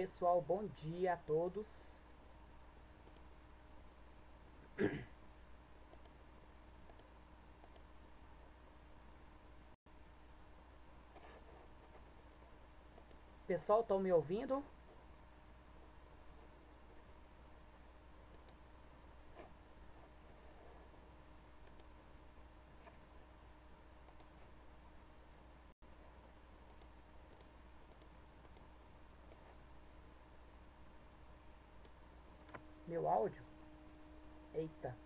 Pessoal, bom dia a todos. Pessoal, estão me ouvindo? Meu áudio? Eita.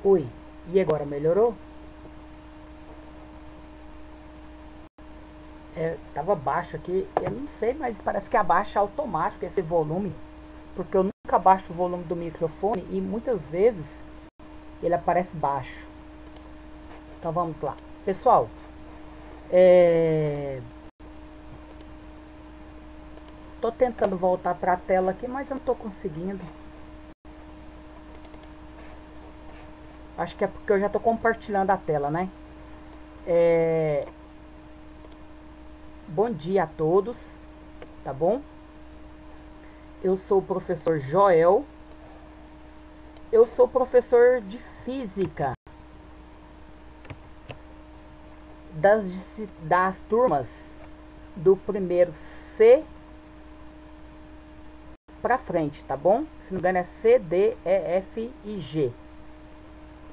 Oi, e agora melhorou? Tava baixo aqui, eu não sei, mas parece que abaixa automático esse volume, porque eu nunca abaixo o volume do microfone e muitas vezes ele aparece baixo. Então vamos lá. Pessoal, tô tentando voltar para a tela aqui, mas eu não tô conseguindo. Acho que é porque eu já tô compartilhando a tela, né? Bom dia a todos, tá bom? Eu sou o professor Joel. Eu sou professor de física das turmas do primeiro C pra frente, tá bom? Se não me engano é C, D, E, F e G.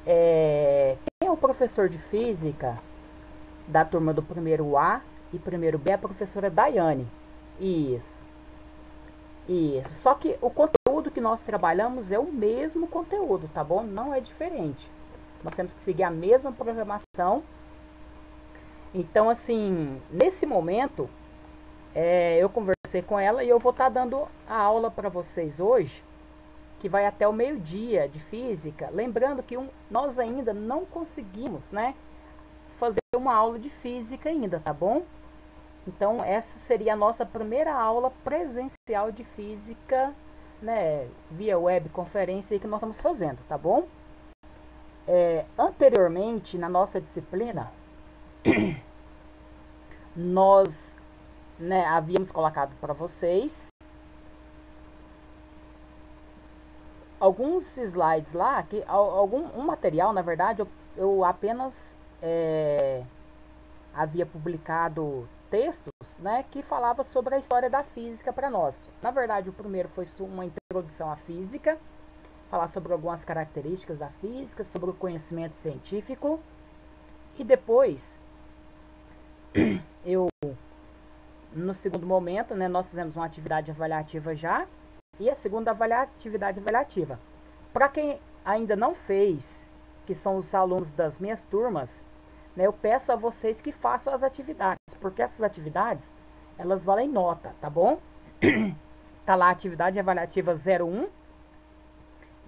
Quem é o professor de física da turma do primeiro A e primeiro B é a professora Daiane. Isso. Isso. Só que o conteúdo que nós trabalhamos é o mesmo conteúdo, tá bom? Não é diferente. Nós temos que seguir a mesma programação. Então, assim, nesse momento, eu conversei com ela e eu vou estar dando a aula para vocês hoje, que vai até o meio-dia de física. Lembrando que nós ainda não conseguimos, né, fazer uma aula de física ainda, tá bom? Então, essa seria a nossa primeira aula presencial de física, né, via webconferência que nós estamos fazendo, tá bom? Anteriormente, na nossa disciplina, nós, né, havíamos colocado para vocês alguns slides lá, um material, na verdade, eu apenas havia publicado textos, né, que falava sobre a história da física para nós. Na verdade, o primeiro foi uma introdução à física, falar sobre algumas características da física, sobre o conhecimento científico, e depois no segundo momento, né, nós fizemos uma atividade avaliativa já, e a segunda atividade avaliativa. Para quem ainda não fez, que são os alunos das minhas turmas, né, eu peço a vocês que façam as atividades, porque essas atividades, elas valem nota, tá bom? Tá lá a atividade avaliativa 01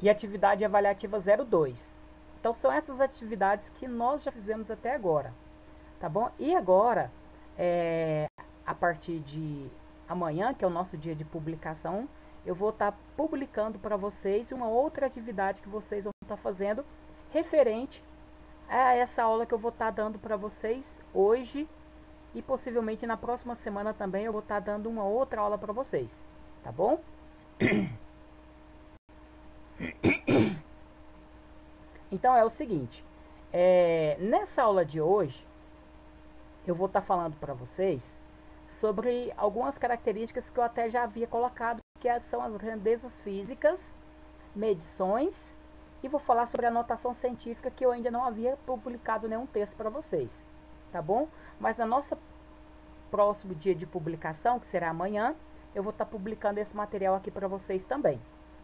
e a atividade avaliativa 02. Então são essas atividades que nós já fizemos até agora, tá bom? E agora, a partir de amanhã, que é o nosso dia de publicação, eu vou estar publicando para vocês uma outra atividade que vocês vão estar fazendo referente a essa aula que eu vou estar dando para vocês hoje, e possivelmente na próxima semana também eu vou estar dando uma outra aula para vocês, tá bom? Então é o seguinte, nessa aula de hoje eu vou estar falando para vocês sobre algumas características que eu até já havia colocado, que são as grandezas físicas, medições, e vou falar sobre a notação científica, que eu ainda não havia publicado nenhum texto para vocês, tá bom? Mas na nossa próximo dia de publicação, que será amanhã, eu vou estar publicando esse material aqui para vocês também,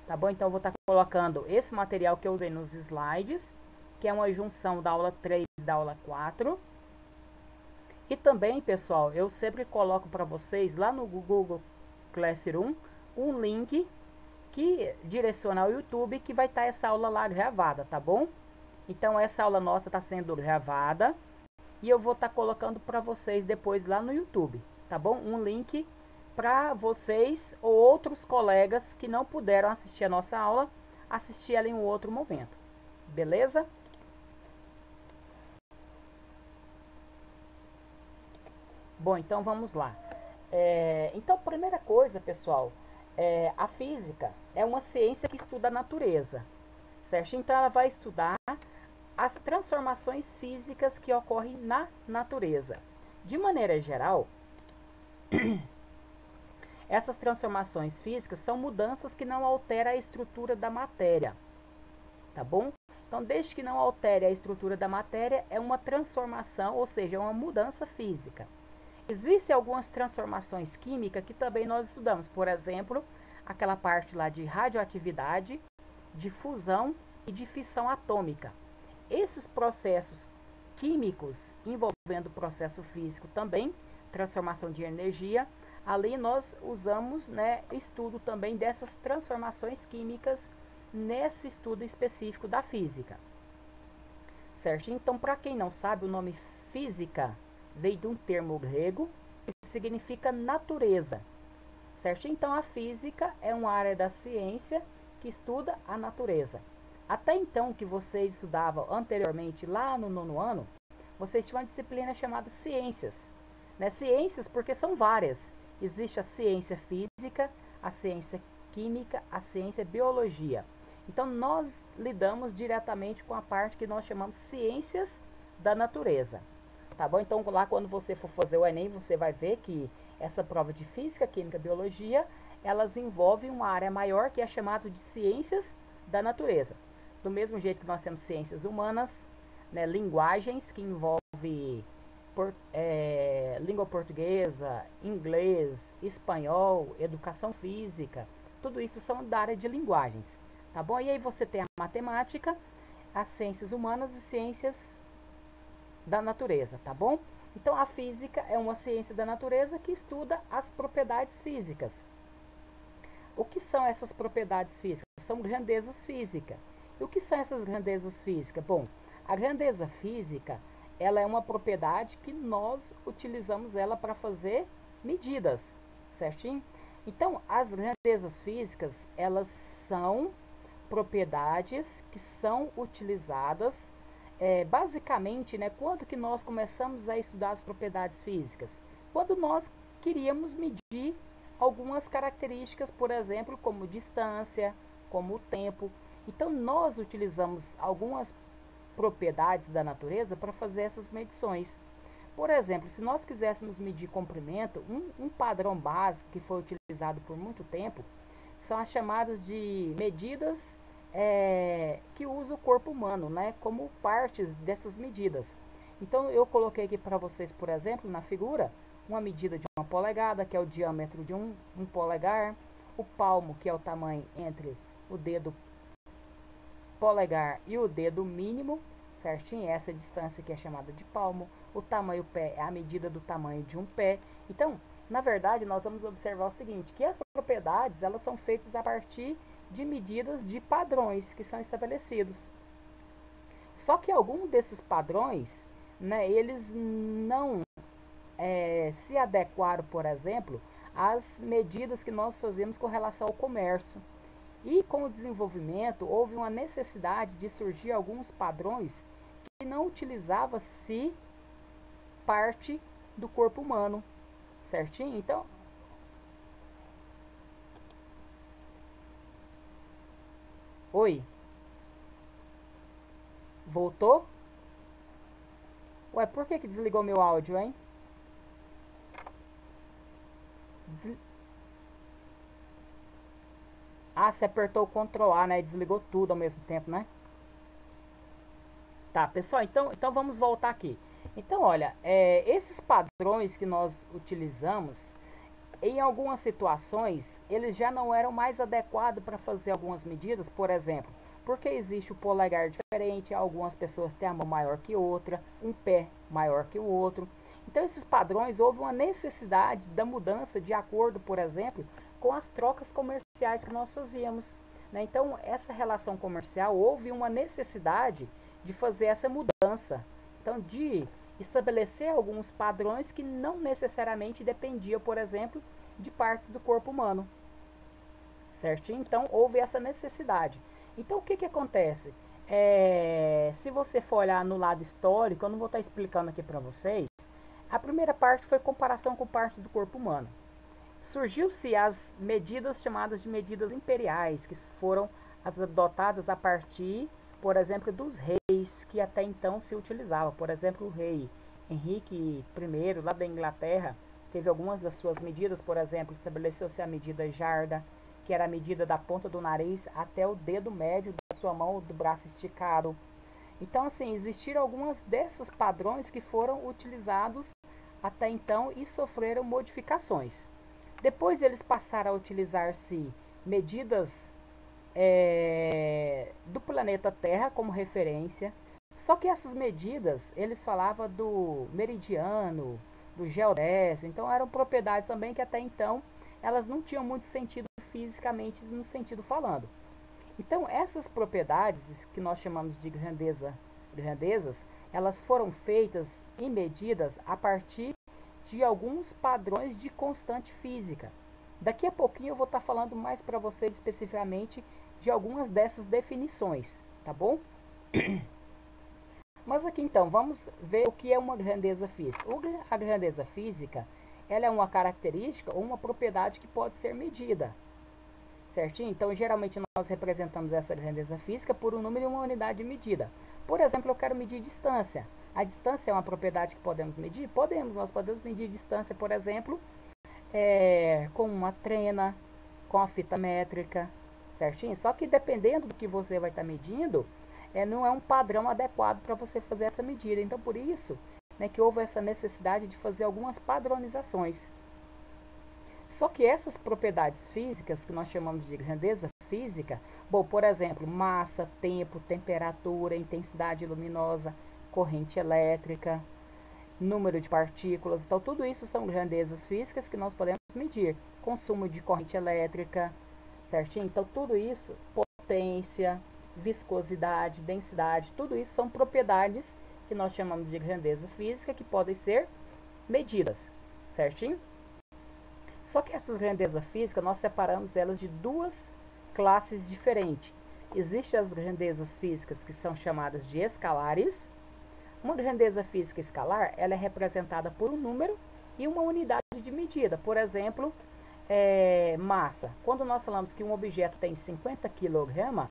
tá bom? Então eu vou estar colocando esse material que eu usei nos slides, que é uma junção da aula 3 e da aula 4, E também, pessoal, eu sempre coloco para vocês lá no Google Classroom um link que direciona ao YouTube, que vai estar essa aula lá gravada, tá bom? Então essa aula nossa está sendo gravada e eu vou estar colocando para vocês depois lá no YouTube, tá bom? Um link para vocês ou outros colegas que não puderam assistir a nossa aula, assistir ela em um outro momento, beleza? Bom, então vamos lá. Então, primeira coisa, pessoal, a física é uma ciência que estuda a natureza, certo? Então, ela vai estudar as transformações físicas que ocorrem na natureza. De maneira geral, essas transformações físicas são mudanças que não alteram a estrutura da matéria, tá bom? Então, desde que não altere a estrutura da matéria, é uma transformação, ou seja, é uma mudança física. Existem algumas transformações químicas que também nós estudamos, por exemplo, aquela parte lá de radioatividade, de fusão e de fissão atômica. Esses processos químicos envolvendo o processo físico também, transformação de energia, ali nós usamos, estudo também dessas transformações químicas nesse estudo específico da física. Certo? Então, para quem não sabe, o nome física veio de um termo grego que significa natureza. Certo? Então, a física é uma área da ciência que estuda a natureza. Até então, que vocês estudavam anteriormente, lá no 9º ano, vocês tinham uma disciplina chamada ciências. Ciências porque são várias. Existe a ciência física, a ciência química, a ciência biologia. Então, nós lidamos diretamente com a parte que nós chamamos ciências da natureza. Tá bom? Então, lá quando você for fazer o Enem, você vai ver que essa prova de física, química, biologia, elas envolvem uma área maior que é chamada de ciências da natureza. Do mesmo jeito que nós temos ciências humanas, linguagens, que envolve língua portuguesa, inglês, espanhol, educação física, tudo isso são da área de linguagens, tá bom? E aí você tem a matemática, as ciências humanas e ciências da natureza, tá bom? Então a física é uma ciência da natureza que estuda as propriedades físicas. O que são essas propriedades físicas? São grandezas físicas. E o que são essas grandezas físicas? Bom, a grandeza física, ela é uma propriedade que nós utilizamos ela para fazer medidas, certinho? Então, as grandezas físicas, elas são propriedades que são utilizadas basicamente, quando que nós começamos a estudar as propriedades físicas? Quando nós queríamos medir algumas características, por exemplo, como distância, como o tempo. Então, nós utilizamos algumas propriedades da natureza para fazer essas medições. Por exemplo, se nós quiséssemos medir comprimento, um padrão básico que foi utilizado por muito tempo são as chamadas de medidas que usa o corpo humano, como partes dessas medidas. Então, eu coloquei aqui para vocês, por exemplo, na figura, uma medida de 1 polegada, que é o diâmetro de um polegar, o palmo, que é o tamanho entre o dedo polegar e o dedo mínimo, certinho? Essa distância que é chamada de palmo. O tamanho pé é a medida do tamanho de um pé. Então, na verdade, nós vamos observar o seguinte, que essas propriedades, elas são feitas a partir de medidas de padrões que são estabelecidos. Só que algum desses padrões, eles não se adequaram, por exemplo, às medidas que nós fazemos com relação ao comércio. E com o desenvolvimento, houve uma necessidade de surgir alguns padrões que não utilizavam-se parte do corpo humano, certinho? Então, oi, voltou? Ué, por que desligou meu áudio, hein? Ah, você apertou o Ctrl A, desligou tudo ao mesmo tempo, Tá, pessoal, então vamos voltar aqui. Então, olha, esses padrões que nós utilizamos, em algumas situações, eles já não eram mais adequados para fazer algumas medidas, por exemplo, porque existe o polegar diferente, algumas pessoas têm a mão maior que outra, um pé maior que o outro. Então, esses padrões, houve uma necessidade da mudança de acordo, por exemplo, com as trocas comerciais que nós fazíamos, né? Então, essa relação comercial, houve uma necessidade de fazer essa mudança. Então, de estabelecer alguns padrões que não necessariamente dependiam, por exemplo, de partes do corpo humano. Certinho? Então, houve essa necessidade. Então, o que, que acontece? Se você for olhar no lado histórico, eu não vou estar explicando aqui para vocês, a primeira parte foi comparação com partes do corpo humano. Surgiu-se as medidas chamadas de medidas imperiais, que foram as adotadas a partir, por exemplo, dos reis que até então se utilizavam. Por exemplo, o rei Henrique I, lá da Inglaterra, teve algumas das suas medidas. Por exemplo, estabeleceu-se a medida jarda, que era a medida da ponta do nariz até o dedo médio da sua mão, do braço esticado. Então, assim, existiram algumas desses padrões que foram utilizados até então e sofreram modificações. Depois eles passaram a utilizar-se medidas do planeta Terra como referência. Só que essas medidas, eles falavam do meridiano, do geodésico, então eram propriedades também que até então elas não tinham muito sentido fisicamente, no sentido falando. Então essas propriedades que nós chamamos de grandezas, elas foram feitas e medidas a partir de alguns padrões de constante física. Daqui a pouquinho eu vou estar falando mais para vocês especificamente de algumas dessas definições, tá bom? Mas aqui então, vamos ver o que é uma grandeza física. A grandeza física, ela é uma característica ou uma propriedade que pode ser medida, certinho? Então, geralmente nós representamos essa grandeza física por um número e uma unidade de medida. Por exemplo, eu quero medir distância. A distância é uma propriedade que podemos medir? Nós podemos medir distância, por exemplo, com uma trena, com a fita métrica, certinho? Só que dependendo do que você vai estar medindo, não é um padrão adequado para você fazer essa medida. Então, por isso, né, que houve essa necessidade de fazer algumas padronizações. Só que essas propriedades físicas, que nós chamamos de grandeza física, bom, por exemplo, massa, tempo, temperatura, intensidade luminosa, corrente elétrica, número de partículas, então tudo isso são grandezas físicas que nós podemos medir. Consumo de corrente elétrica, certinho? Então tudo isso, potência, viscosidade, densidade, tudo isso são propriedades que nós chamamos de grandeza física que podem ser medidas, certinho? Só que essas grandezas físicas, nós separamos elas de duas classes diferentes. Existem as grandezas físicas que são chamadas de escalares. Uma grandeza física escalar, ela é representada por um número e uma unidade de medida. Por exemplo, massa. Quando nós falamos que um objeto tem 50 kg,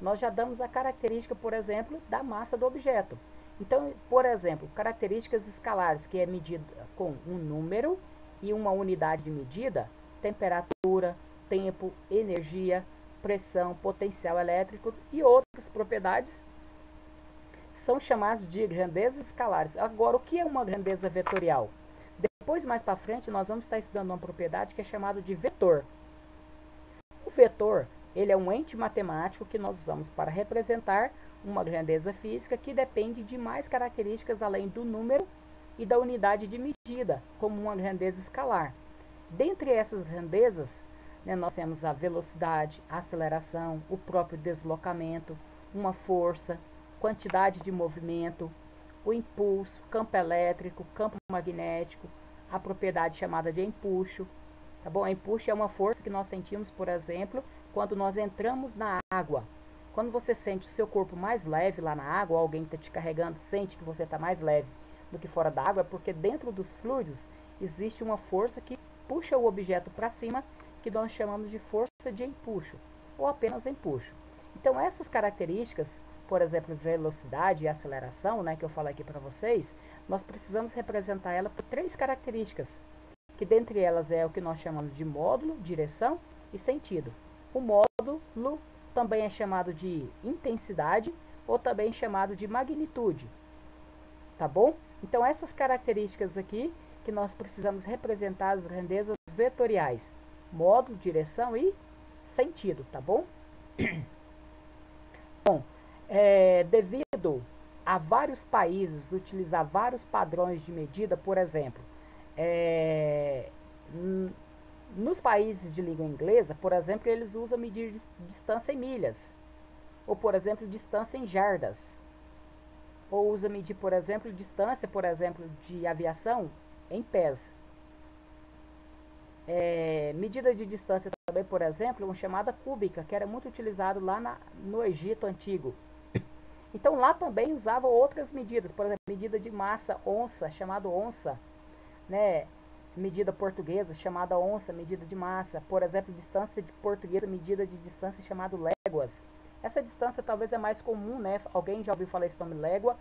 nós já damos a característica, por exemplo, da massa do objeto. Então, por exemplo, características escalares, que é medida com um número e uma unidade de medida, temperatura, tempo, energia, pressão, potencial elétrico e outras propriedades, são chamados de grandezas escalares. Agora, o que é uma grandeza vetorial? Depois, mais para frente, nós vamos estar estudando uma propriedade que é chamada de vetor. O vetor, ele é um ente matemático que nós usamos para representar uma grandeza física que depende de mais características além do número e da unidade de medida, como uma grandeza escalar. Dentre essas grandezas, né, nós temos a velocidade, a aceleração, o próprio deslocamento, uma força, quantidade de movimento, o impulso, campo elétrico, campo magnético, a propriedade chamada de empuxo. Tá bom? Empuxo é uma força que nós sentimos, por exemplo, quando nós entramos na água. Quando você sente o seu corpo mais leve lá na água, ou alguém está te carregando, sente que você está mais leve do que fora da água, é porque dentro dos fluidos existe uma força que puxa o objeto para cima, que nós chamamos de força de empuxo, ou apenas empuxo. Então essas características, por exemplo, velocidade e aceleração, né, que eu falei aqui para vocês, nós precisamos representar ela por três características, que dentre elas é o que nós chamamos de módulo, direção e sentido. O módulo também é chamado de intensidade ou também chamado de magnitude, tá bom? Então essas características aqui que nós precisamos representar as grandezas vetoriais, módulo, direção e sentido, tá bom? Bom, devido há vários países utilizar vários padrões de medida, por exemplo, nos países de língua inglesa, por exemplo, eles usam medir distância em milhas, ou por exemplo, distância em jardas, ou usa medir, por exemplo, distância, por exemplo, de aviação em pés. Medida de distância também, por exemplo, uma chamada cúbica, que era muito utilizado lá no Egito Antigo. Então lá também usavam outras medidas, por exemplo, medida de massa, onça, chamado onça, né? Medida portuguesa, chamada onça, medida de massa. Por exemplo, distância de portuguesa, medida de distância, chamado léguas. Essa distância talvez é mais comum, né? Alguém já ouviu falar esse nome légua?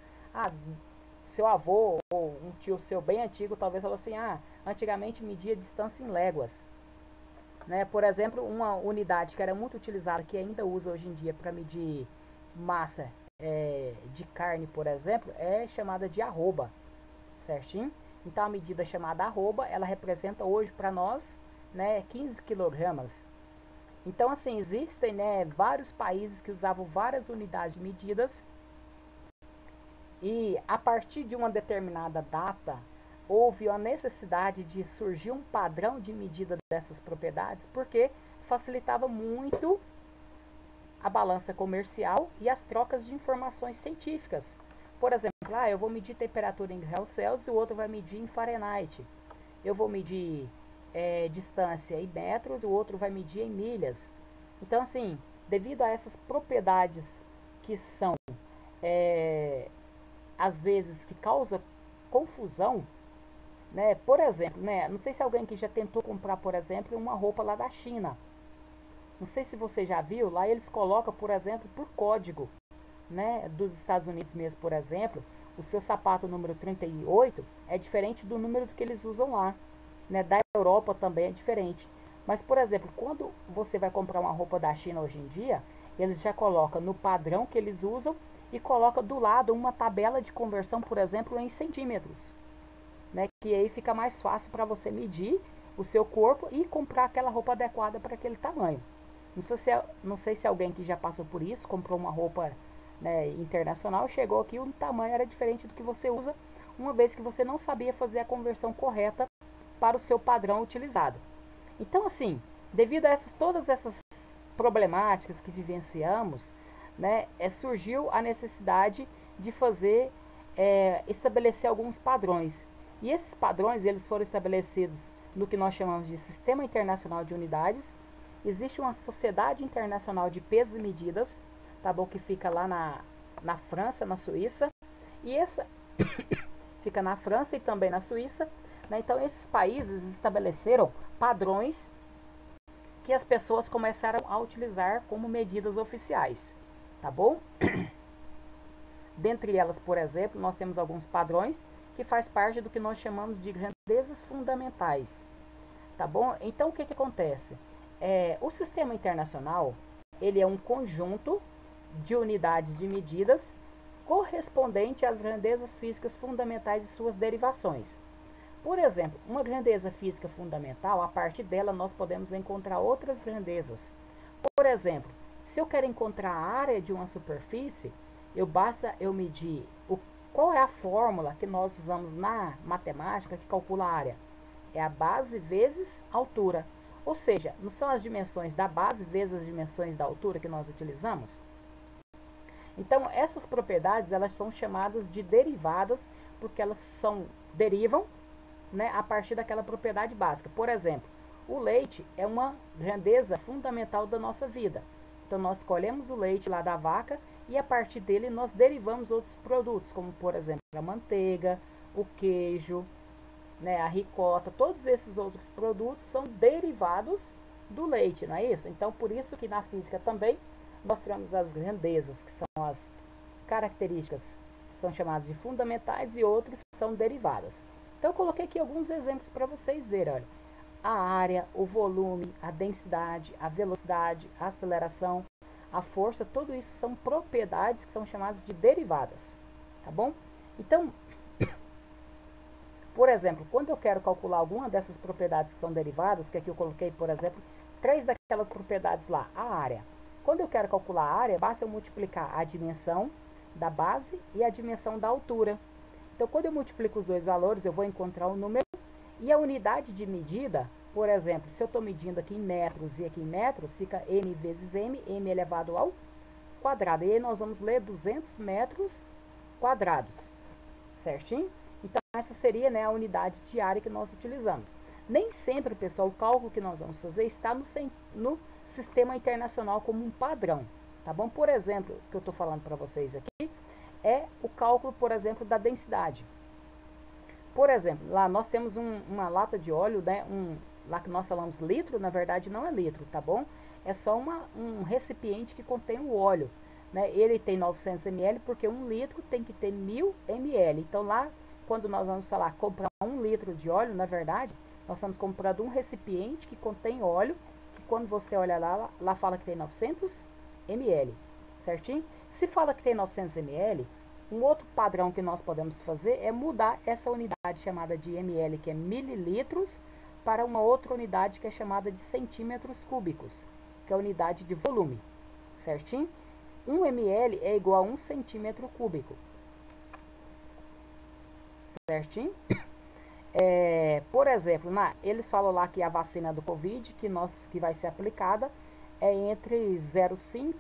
Seu avô ou um tio seu bem antigo talvez falou assim, antigamente media distância em léguas. Né? Por exemplo, uma unidade que era muito utilizada, que ainda usa hoje em dia para medir massa de carne, por exemplo, é chamada de arroba, certinho? Então a medida chamada arroba, ela representa hoje para nós, né, 15 quilogramas. Então assim, existem, né, vários países que usavam várias unidades de medidas, e a partir de uma determinada data houve a necessidade de surgir um padrão de medida dessas propriedades, porque facilitava muito a balança comercial e as trocas de informações científicas. Por exemplo, eu vou medir temperatura em graus Celsius e o outro vai medir em Fahrenheit. Eu vou medir distância em metros e o outro vai medir em milhas. Então, assim, devido a essas propriedades que são, às vezes, que causam confusão, né? Por exemplo, né, não sei se alguém que já tentou comprar, por exemplo, uma roupa lá da China. Não sei se você já viu, lá eles colocam, por exemplo, por código, né, dos Estados Unidos mesmo, por exemplo, o seu sapato número 38 é diferente do número que eles usam lá, né, da Europa também é diferente. Mas, por exemplo, quando você vai comprar uma roupa da China hoje em dia, eles já colocam no padrão que eles usam e coloca do lado uma tabela de conversão, por exemplo, em centímetros, né, que aí fica mais fácil para você medir o seu corpo e comprar aquela roupa adequada para aquele tamanho. Não sei se alguém que já passou por isso, comprou uma roupa, né, internacional, chegou aqui e o tamanho era diferente do que você usa, uma vez que você não sabia fazer a conversão correta para o seu padrão utilizado. Então, assim, devido a todas essas problemáticas que vivenciamos, né, surgiu a necessidade de estabelecer alguns padrões. E esses padrões eles foram estabelecidos no que nós chamamos de Sistema Internacional de Unidades. Existe uma Sociedade Internacional de Pesos e Medidas, tá bom, que fica lá na França, na Suíça, e essa fica na França e também na Suíça, né? Então esses países estabeleceram padrões que as pessoas começaram a utilizar como medidas oficiais, tá bom? Dentre elas, por exemplo, nós temos alguns padrões que faz parte do que nós chamamos de grandezas fundamentais, tá bom? Então o que acontece? O sistema internacional, ele é um conjunto de unidades de medidas correspondente às grandezas físicas fundamentais e suas derivações. Por exemplo, uma grandeza física fundamental, a partir dela nós podemos encontrar outras grandezas. Por exemplo, se eu quero encontrar a área de uma superfície, basta eu medir qual é a fórmula que nós usamos na matemática que calcula a área. É a base vezes a altura. Ou seja, não são as dimensões da base vezes as dimensões da altura que nós utilizamos? Então, essas propriedades elas são chamadas de derivadas porque elas derivam, né, a partir daquela propriedade básica. Por exemplo, o leite é uma grandeza fundamental da nossa vida. Então, nós colhemos o leite lá da vaca e a partir dele nós derivamos outros produtos, como por exemplo a manteiga, o queijo, né, a ricota, todos esses outros produtos são derivados do leite, não é isso? Então, por isso que na física também nós temos as grandezas, que são as características que são chamadas de fundamentais e outras que são derivadas. Então, eu coloquei aqui alguns exemplos para vocês verem. Olha, a área, o volume, a densidade, a velocidade, a aceleração, a força, tudo isso são propriedades que são chamadas de derivadas, tá bom? Então, por exemplo, quando eu quero calcular alguma dessas propriedades que são derivadas, que aqui eu coloquei, por exemplo, 3 daquelas propriedades lá, a área. Quando eu quero calcular a área, basta eu multiplicar a dimensão da base e a dimensão da altura. Então, quando eu multiplico os dois valores, eu vou encontrar o número e a unidade de medida, por exemplo, se eu estou medindo aqui em metros e aqui em metros, fica m vezes m, m elevado ao quadrado. E aí nós vamos ler 200 metros quadrados, certinho? Então, essa seria, né, a unidade de área que nós utilizamos. Nem sempre, pessoal, o cálculo que nós vamos fazer está no sistema internacional como um padrão, tá bom? Por exemplo, o que eu estou falando para vocês aqui é o cálculo, por exemplo, da densidade. Por exemplo, lá nós temos uma lata de óleo, né, lá que nós falamos litro, na verdade não é litro, tá bom? É só um recipiente que contém o óleo, né? Ele tem 900 ml porque 1 litro tem que ter 1000 ml. Então lá, quando nós vamos falar comprar 1 litro de óleo, na verdade, nós estamos comprando um recipiente que contém óleo, que quando você olha lá fala que tem 900 ml, certinho? Se fala que tem 900 ml, um outro padrão que nós podemos fazer é mudar essa unidade chamada de ml, que é mililitros, para uma outra unidade que é chamada de centímetros cúbicos, que é a unidade de volume, certinho? 1 ml é igual a 1 centímetro cúbico, certinho? Por exemplo, eles falam lá que a vacina do Covid, que vai ser aplicada, é entre 0,5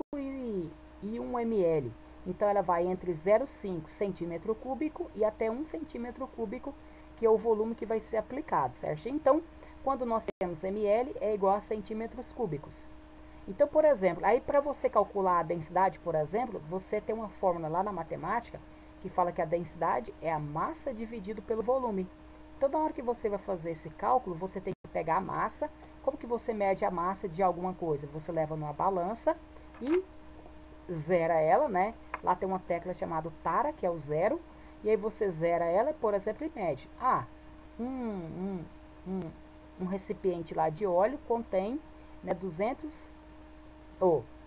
e 1 ml. Então, ela vai entre 0,5 centímetro cúbico e até 1 centímetro cúbico, que é o volume que vai ser aplicado, certo? Então, quando nós temos ml, é igual a centímetros cúbicos. Então, por exemplo, aí para você calcular a densidade, por exemplo, você tem uma fórmula lá na matemática que fala que a densidade é a massa dividido pelo volume. Então, na hora que você vai fazer esse cálculo, você tem que pegar a massa. Como que você mede a massa de alguma coisa? Você leva numa balança e zera ela, né? Lá tem uma tecla chamada tara, que é o zero. E aí você zera ela, por exemplo, e mede. Um recipiente lá de óleo contém, né,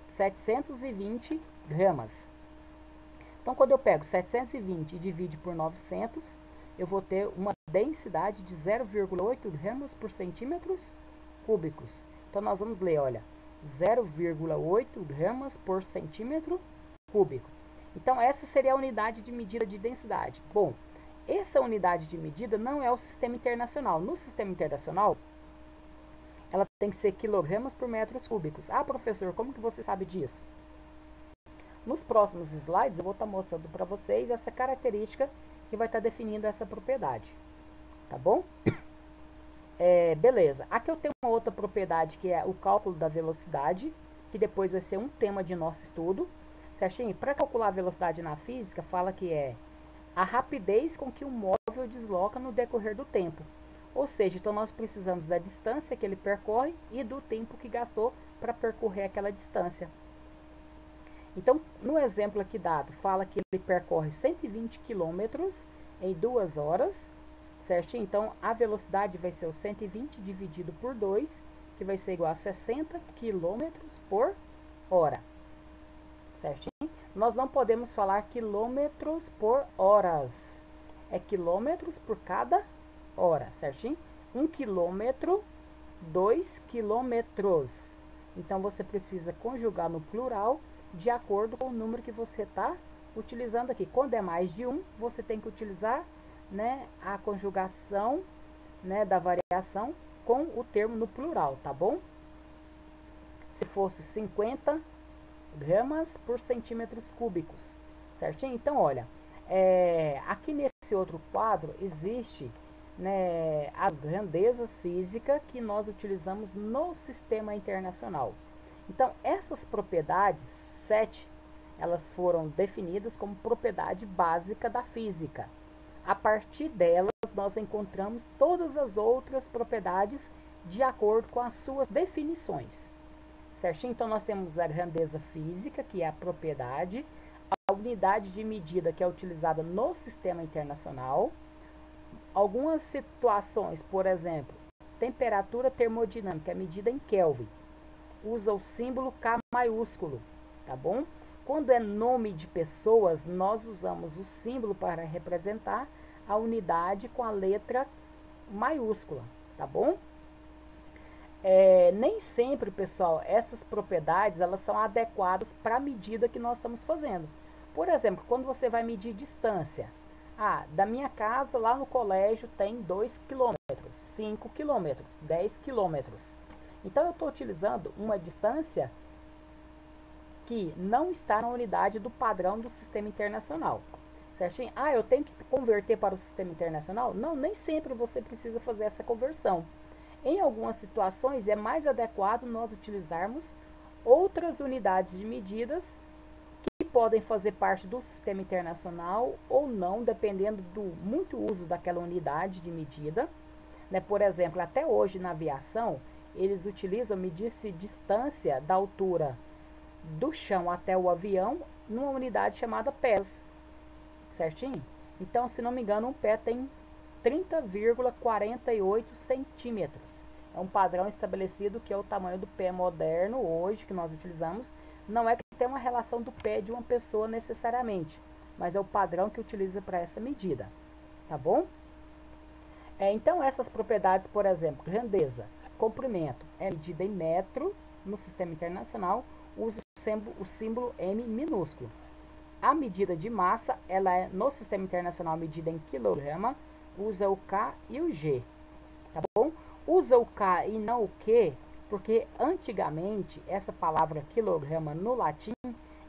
720 gramas. Então, quando eu pego 720 e divido por 900, eu vou ter uma densidade de 0,8 gramas por centímetros cúbicos. Então, nós vamos ler, olha, 0,8 gramas por centímetro cúbico. Então, essa seria a unidade de medida de densidade. Bom, essa unidade de medida não é o sistema internacional. No sistema internacional, ela tem que ser quilogramas por metros cúbicos. Ah, professor, como que você sabe disso? Nos próximos slides, eu vou estar mostrando para vocês essa característica que vai estar definindo essa propriedade. Tá bom? Beleza. Aqui eu tenho uma outra propriedade que é o cálculo da velocidade, que depois vai ser um tema de nosso estudo. Certinho? Para calcular a velocidade na física, fala que é a rapidez com que o móvel desloca no decorrer do tempo. Ou seja, então nós precisamos da distância que ele percorre e do tempo que gastou para percorrer aquela distância. Então, no exemplo aqui dado, fala que ele percorre 120 km em 2 horas, certinho? Então, a velocidade vai ser o 120 dividido por 2, que vai ser igual a 60 km por hora, certinho? Nós não podemos falar quilômetros por horas, é quilômetros por cada hora, certinho? 1 quilômetro, 2 quilômetros. Então, você precisa conjugar no plural de acordo com o número que você está utilizando aqui. Quando é mais de um, você tem que utilizar, né, a conjugação, né, da variação com o termo no plural, tá bom? Se fosse 50 gramas por centímetros cúbicos, certinho? Então, olha, aqui nesse outro quadro existe, né, as grandezas físicas que nós utilizamos no sistema internacional. Então, essas propriedades, 7, elas foram definidas como propriedade básica da física. A partir delas, nós encontramos todas as outras propriedades de acordo com as suas definições. Certinho? Então, nós temos a grandeza física, que é a propriedade, a unidade de medida que é utilizada no sistema internacional, algumas situações, por exemplo, temperatura termodinâmica, é medida em Kelvin, usa o símbolo K maiúsculo, tá bom? Quando é nome de pessoas, nós usamos o símbolo para representar a unidade com a letra maiúscula, tá bom? Nem sempre, pessoal, essas propriedades elas são adequadas para a medida que nós estamos fazendo. Por exemplo, quando você vai medir distância, da minha casa lá no colégio tem 2 quilômetros, 5 quilômetros, 10 quilômetros. Então eu estou utilizando uma distância que não está na unidade do padrão do sistema internacional. Certinho? Eu tenho que converter para o sistema internacional? Não, nem sempre você precisa fazer essa conversão. Em algumas situações é mais adequado nós utilizarmos outras unidades de medidas que podem fazer parte do sistema internacional ou não, dependendo do muito uso daquela unidade de medida. Né? Por exemplo, até hoje na aviação, eles utilizam medir-se distância da altura do chão até o avião numa unidade chamada pés. Certinho? Então, se não me engano, um pé tem 30,48 centímetros. É um padrão estabelecido que é o tamanho do pé moderno hoje que nós utilizamos. Não é que tem uma relação do pé de uma pessoa necessariamente, mas é o padrão que utiliza para essa medida. Tá bom? Então, essas propriedades, por exemplo, grandeza, comprimento, é medida em metro no sistema internacional, usa o símbolo M minúsculo. A medida de massa, ela é no sistema internacional medida em quilograma, usa o K e o G, tá bom? Usa o K e não o Q, porque antigamente essa palavra quilograma no latim,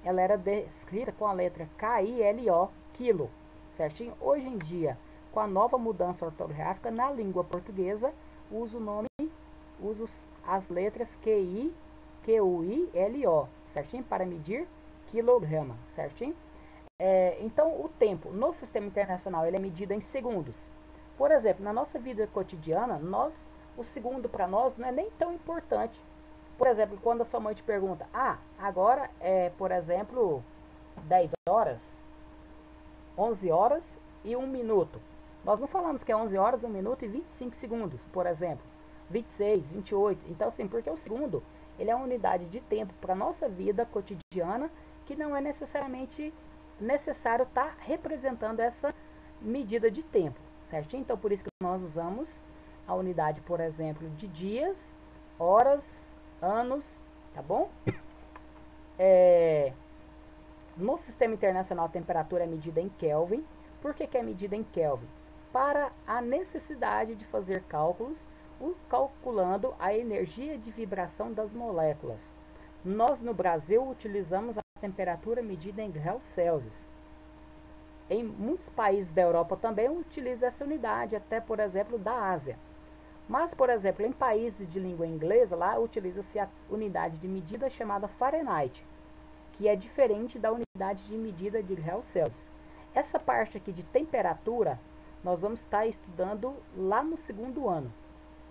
ela era descrita com a letra K-I-L-O, quilo, certinho? Hoje em dia, com a nova mudança ortográfica na língua portuguesa, usa as letras Q-I, Q-U-I-L-O, certinho? Para medir quilograma, certinho? Então, o tempo no sistema internacional ele é medido em segundos. Por exemplo, na nossa vida cotidiana, o segundo para nós não é nem tão importante. Por exemplo, quando a sua mãe te pergunta, agora é, por exemplo, 10 horas, 11 horas e 1 minuto. Nós não falamos que é 11 horas, 1 minuto e 25 segundos, por exemplo. 26, 28. Então, assim, porque o segundo, ele é uma unidade de tempo para a nossa vida cotidiana que não é necessariamente necessário estar representando essa medida de tempo, certinho? Então, por isso que nós usamos a unidade, por exemplo, de dias, horas, anos, tá bom? No sistema internacional, a temperatura é medida em Kelvin. Por que é medida em Kelvin? Para a necessidade de fazer cálculos, calculando a energia de vibração das moléculas. Nós, no Brasil, utilizamos a temperatura medida em graus Celsius. Em muitos países da Europa também utiliza essa unidade, até, por exemplo, da Ásia. Mas, por exemplo, em países de língua inglesa, lá utiliza-se a unidade de medida chamada Fahrenheit, que é diferente da unidade de medida de graus Celsius. Essa parte aqui de temperatura, nós vamos estar estudando lá no segundo ano,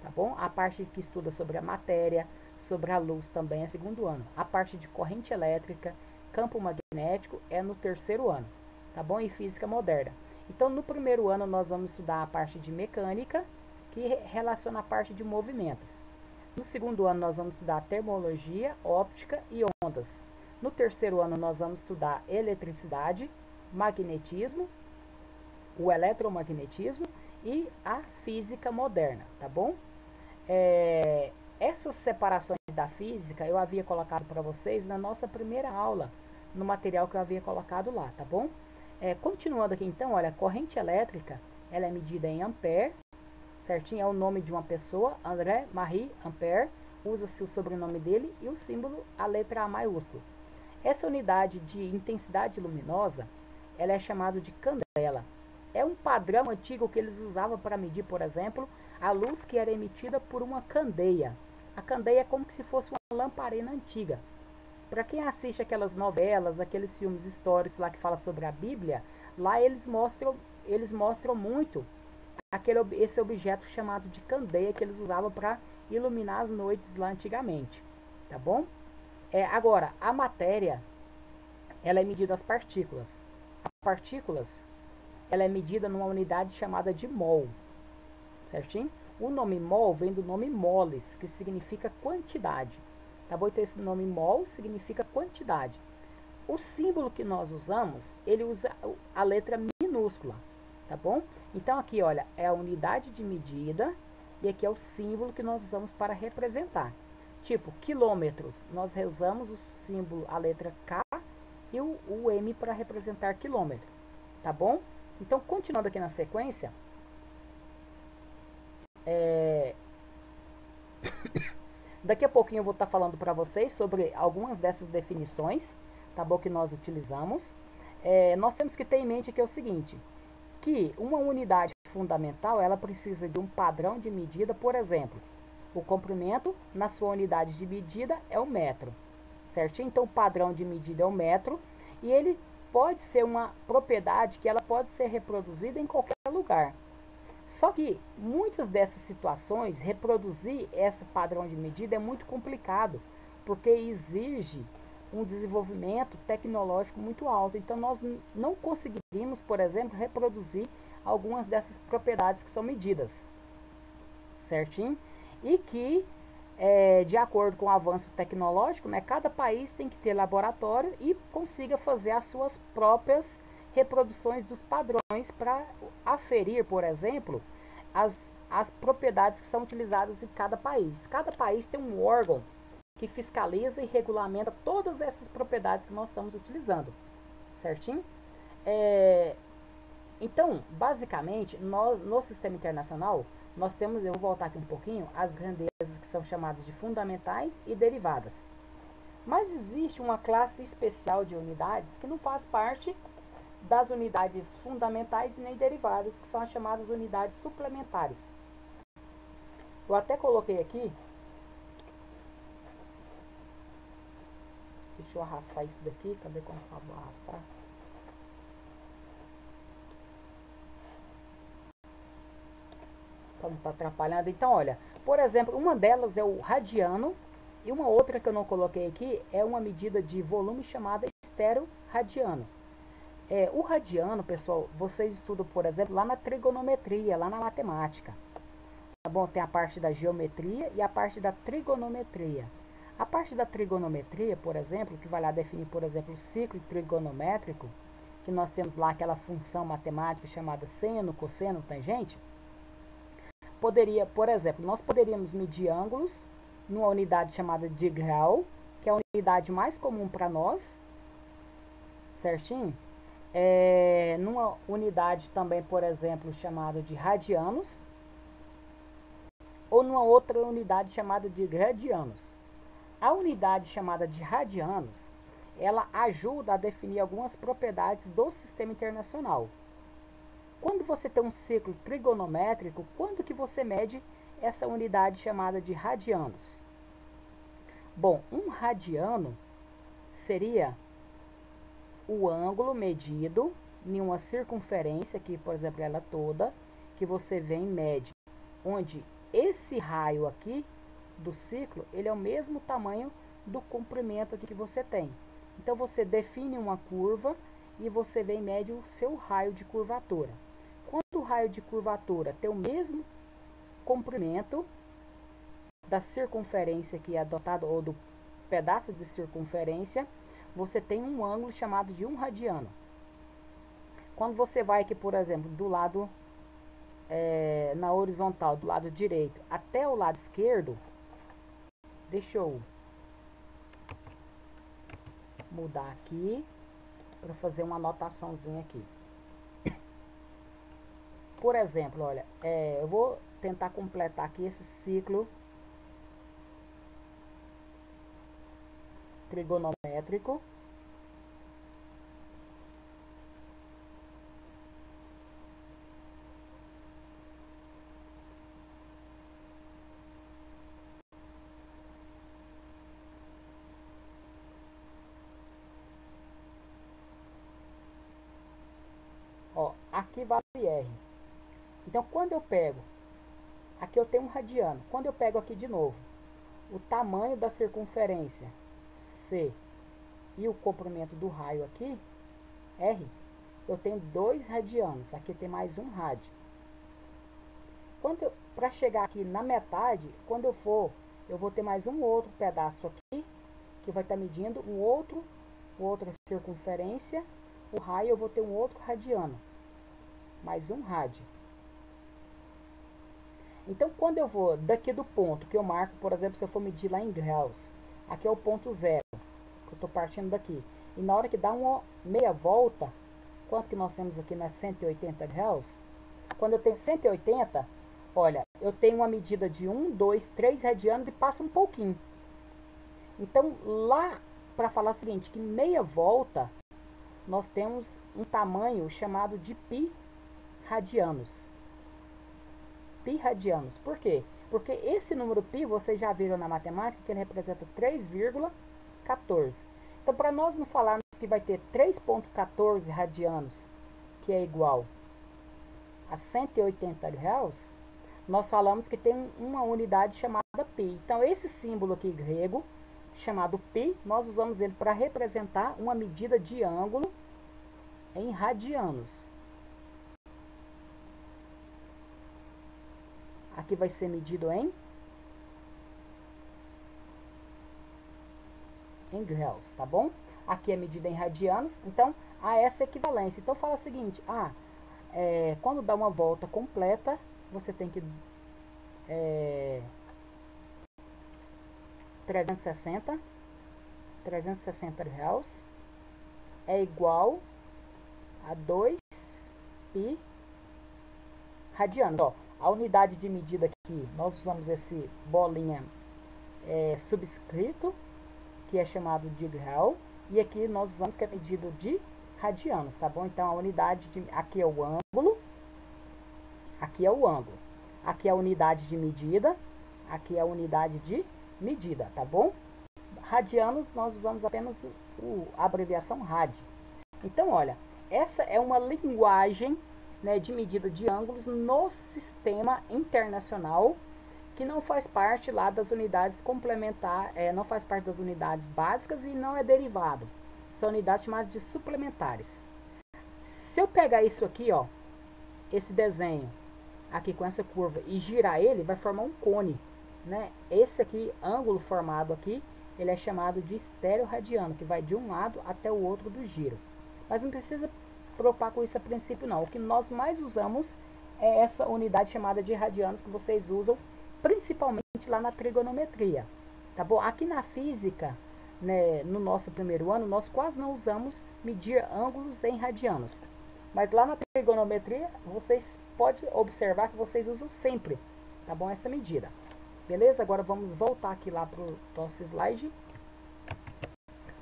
tá bom? A parte que estuda sobre a matéria, sobre a luz também é segundo ano. A parte de corrente elétrica, campo magnético é no terceiro ano, tá bom? E física moderna. Então, no primeiro ano nós vamos estudar a parte de mecânica, que relaciona a parte de movimentos. No segundo ano nós vamos estudar termologia, óptica e ondas. No terceiro ano nós vamos estudar eletricidade, magnetismo, o eletromagnetismo e a física moderna, tá bom? Essas separações da física eu havia colocado para vocês na nossa primeira aula, no material que eu havia colocado lá, tá bom? Continuando aqui então, olha, corrente elétrica, ela é medida em ampere, certinho? É o nome de uma pessoa, André Marie Ampère, usa-se o sobrenome dele e o símbolo, a letra A maiúsculo. Essa unidade de intensidade luminosa, ela é chamada de candela. É um padrão antigo que eles usavam para medir, por exemplo, a luz que era emitida por uma candeia. A candeia é como se fosse uma lamparina antiga. Para quem assiste aquelas novelas, aqueles filmes históricos lá que fala sobre a Bíblia, lá eles mostram muito esse objeto chamado de candeia que eles usavam para iluminar as noites lá antigamente, tá bom? Agora, a matéria, ela é medida as partículas. As partículas, ela é medida numa unidade chamada de mol, certinho? O nome mol vem do nome moles, que significa quantidade, tá bom? Então, esse nome mol significa quantidade. O símbolo que nós usamos, ele usa a letra minúscula, tá bom? Então, aqui, olha, é a unidade de medida e aqui é o símbolo que nós usamos para representar. Tipo, quilômetros, nós usamos o símbolo, a letra K e o M para representar quilômetro, tá bom? Então, continuando aqui na sequência, daqui a pouquinho eu vou estar falando para vocês sobre algumas dessas definições, tá bom, que nós utilizamos. Nós temos que ter em mente que é o seguinte, que uma unidade fundamental, ela precisa de um padrão de medida, por exemplo, o comprimento na sua unidade de medida é o metro, certinho? Então, o padrão de medida é o metro, e ele pode ser uma propriedade que ela pode ser reproduzida em qualquer lugar. Só que muitas dessas situações, reproduzir esse padrão de medida é muito complicado, porque exige um desenvolvimento tecnológico muito alto. Então, nós não conseguiríamos, por exemplo, reproduzir algumas dessas propriedades que são medidas, certinho? E que, de acordo com o avanço tecnológico, né, cada país tem que ter laboratório e consiga fazer as suas próprias reproduções dos padrões para aferir, por exemplo, as propriedades que são utilizadas em cada país. Cada país tem um órgão que fiscaliza e regulamenta todas essas propriedades que nós estamos utilizando, certinho? Então, basicamente, no sistema internacional, nós temos, eu vou voltar aqui um pouquinho, as grandezas que são chamadas de fundamentais e derivadas. Mas existe uma classe especial de unidades que não faz parte das unidades fundamentais e nem derivadas, que são as chamadas unidades suplementares. Eu até coloquei aqui, deixa eu arrastar isso daqui, cadê como eu vou arrastar? Para não estar atrapalhando. Então, olha, por exemplo, uma delas é o radiano, e uma outra que eu não coloquei aqui é uma medida de volume chamada estero-radiano. O radiano, pessoal, vocês estudam, por exemplo, lá na trigonometria, lá na matemática. Tá bom? Tem a parte da geometria e a parte da trigonometria. A parte da trigonometria, por exemplo, que vai lá definir, por exemplo, o ciclo trigonométrico, que nós temos lá aquela função matemática chamada seno, cosseno, tangente, poderia, por exemplo, nós poderíamos medir ângulos numa unidade chamada de grau, que é a unidade mais comum para nós, certinho? Numa unidade também, por exemplo, chamada de radianos, ou numa outra unidade chamada de gradianos. A unidade chamada de radianos, ela ajuda a definir algumas propriedades do sistema internacional. Quando você tem um ciclo trigonométrico, quando que você mede essa unidade chamada de radianos? Bom, um radiano seria o ângulo medido em uma circunferência, que por exemplo ela toda, que você vem e mede, onde esse raio aqui do ciclo, ele é o mesmo tamanho do comprimento aqui que você tem. Então você define uma curva e você vem e mede o seu raio de curvatura. Quando o raio de curvatura tem o mesmo comprimento da circunferência que é adotado, ou do pedaço de circunferência, você tem um ângulo chamado de 1 radiano. Quando você vai aqui, por exemplo, do lado na horizontal, do lado direito até o lado esquerdo, deixa eu mudar aqui para fazer uma anotaçãozinha aqui. Por exemplo, olha, eu vou tentar completar aqui esse ciclo trigonométrico. Ó, aqui vale R. Então, quando eu pego, aqui eu tenho um radiano. Quando eu pego aqui de novo, o tamanho da circunferência C e o comprimento do raio aqui, R, eu tenho 2 radianos. Aqui tem mais um rádio. Para chegar aqui na metade, quando eu vou ter mais um outro pedaço aqui, que vai estar medindo outra circunferência. O raio eu vou ter um outro radiano. Mais um rádio. Então, quando eu vou daqui do ponto que eu marco, por exemplo, se eu for medir lá em graus, aqui é o ponto zero, que eu estou partindo daqui. E na hora que dá uma meia volta, quanto que nós temos aqui, né? 180 graus. Quando eu tenho 180, olha, eu tenho uma medida de 1, 2, 3 radianos e passo um pouquinho. Então, lá, para falar o seguinte, que meia volta, nós temos um tamanho chamado de π radianos. Π radianos. Por quê? Porque esse número π, vocês já viram na matemática, que ele representa 3,14. Então, para nós não falarmos que vai ter 3,14 radianos, que é igual a 180 graus, nós falamos que tem uma unidade chamada π. Então, esse símbolo aqui grego, chamado π, nós usamos ele para representar uma medida de ângulo em radianos. Aqui vai ser medido em graus, tá bom? Aqui é medida em radianos, então há essa equivalência. Então fala o seguinte, quando dá uma volta completa, você tem que 360 graus é igual a 2π radianos. Ó, a unidade de medida aqui, nós usamos esse bolinha subscrito, que é chamado de grau, e aqui nós usamos que é medida de radianos, tá bom? Então a unidade aqui é o ângulo, aqui é o ângulo, aqui é a unidade de medida, aqui é a unidade de medida, tá bom? Radianos nós usamos apenas a abreviação rad. Então olha, essa é uma linguagem, né, de medida de ângulos no sistema internacional, que não faz parte lá das unidades complementares, não faz parte das unidades básicas e não é derivado. São unidades chamadas de suplementares. Se eu pegar isso aqui, ó, esse desenho aqui com essa curva e girar ele, vai formar um cone, né? Esse aqui, ângulo formado aqui, ele é chamado de estereoradiano, que vai de um lado até o outro do giro. Mas não precisa preocupar com isso a princípio não. O que nós mais usamos é essa unidade chamada de radianos, que vocês usam principalmente lá na trigonometria, tá bom? Aqui na física, né, no nosso primeiro ano, nós quase não usamos medir ângulos em radianos. Mas lá na trigonometria, vocês podem observar que vocês usam sempre, tá bom? Essa medida. Beleza? Agora vamos voltar aqui lá para o nosso slide.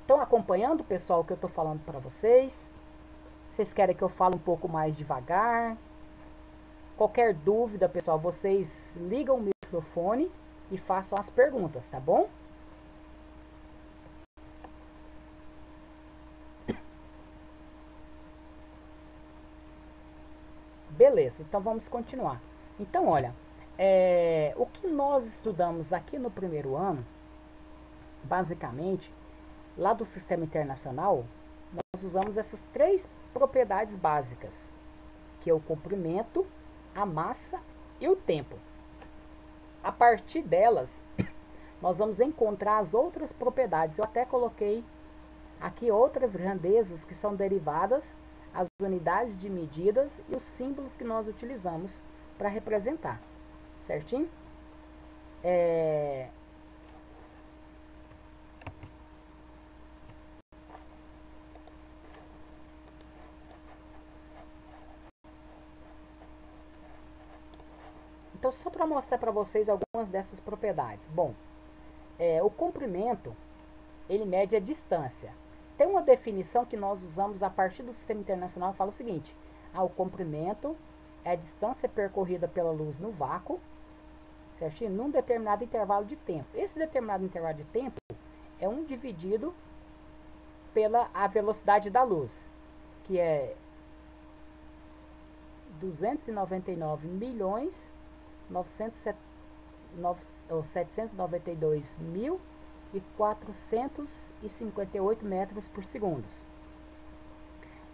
Estão acompanhando, pessoal, o que eu estou falando para vocês? Vocês querem que eu fale um pouco mais devagar? Qualquer dúvida, pessoal, vocês ligam o microfone e façam as perguntas, tá bom? Beleza, então vamos continuar. Então, olha, o que nós estudamos aqui no primeiro ano, basicamente, lá do sistema internacional, nós usamos essas três propriedades básicas, que é o comprimento, a massa e o tempo. A partir delas, nós vamos encontrar as outras propriedades. Eu até coloquei aqui outras grandezas que são derivadas, as unidades de medidas e os símbolos que nós utilizamos para representar. Certinho? Então, só para mostrar para vocês algumas dessas propriedades. Bom, o comprimento, ele mede a distância. Tem uma definição que nós usamos a partir do sistema internacional que fala o seguinte: o comprimento é a distância percorrida pela luz no vácuo, certinho? Num determinado intervalo de tempo. Esse determinado intervalo de tempo é 1 dividido pela a velocidade da luz, que é 792.458 metros por segundo.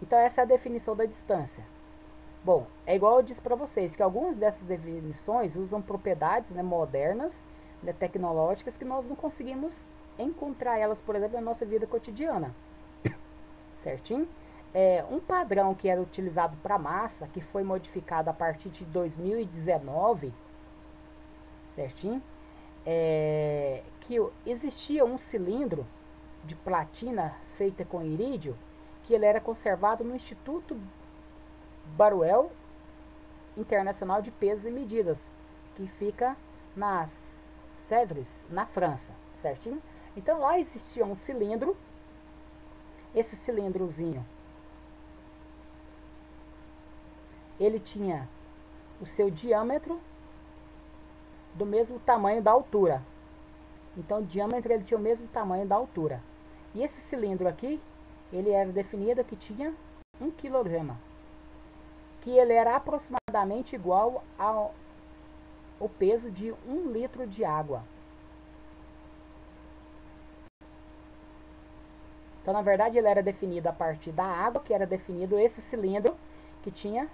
Então essa é a definição da distância. Bom, é igual eu disse para vocês, que algumas dessas definições usam propriedades, né, modernas, né, tecnológicas, que nós não conseguimos encontrar elas, por exemplo, na nossa vida cotidiana. Certinho? Um padrão que era utilizado para massa, que foi modificado a partir de 2019, certinho? Que existia um cilindro de platina feita com irídio, que ele era conservado no Instituto Baruel Internacional de Pesos e Medidas, que fica na Sèvres, na França, certinho? Então lá existia um cilindro, esse cilindrozinho, ele tinha o seu diâmetro do mesmo tamanho da altura. Então o diâmetro ele tinha o mesmo tamanho da altura. E esse cilindro aqui, ele era definido que tinha 1 kg, que ele era aproximadamente igual ao peso de 1 litro de água. Então, na verdade, ele era definido a partir da água, que era definido esse cilindro que tinha,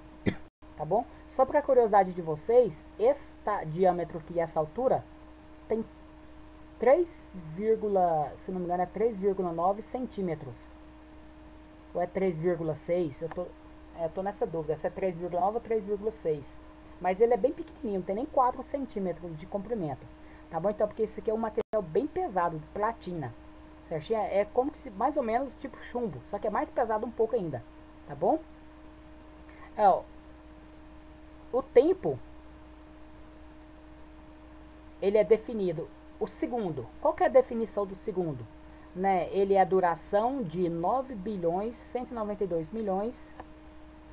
tá bom? Só para curiosidade de vocês, esse diâmetro aqui e essa altura tem 3, se não me engano é 3,9 centímetros. Ou é 3,6? Eu tô nessa dúvida, se é 3,9 ou 3,6. Mas ele é bem pequenininho, não tem nem 4 centímetros de comprimento. Tá bom? Então, porque esse aqui é um material bem pesado, de platina. Certinho? É como se, mais ou menos, tipo chumbo. Só que é mais pesado um pouco ainda. Tá bom? O tempo, ele é definido. O segundo, qual que é a definição do segundo? Né? Ele é a duração de 9 bilhões 192 milhões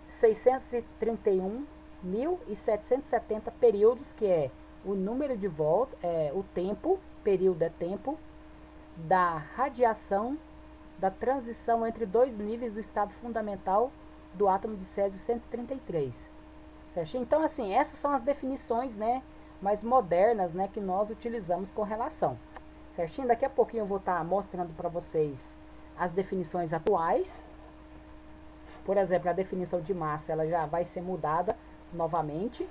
631.770 períodos, que é o número de volta, o tempo, período é tempo, da radiação da transição entre dois níveis do estado fundamental do átomo de Césio 133. Certo? Então, assim, essas são as definições, né, mais modernas, né, que nós utilizamos com relação. Certinho? Daqui a pouquinho eu vou estar mostrando para vocês as definições atuais. Por exemplo, a definição de massa, ela já vai ser mudada novamente.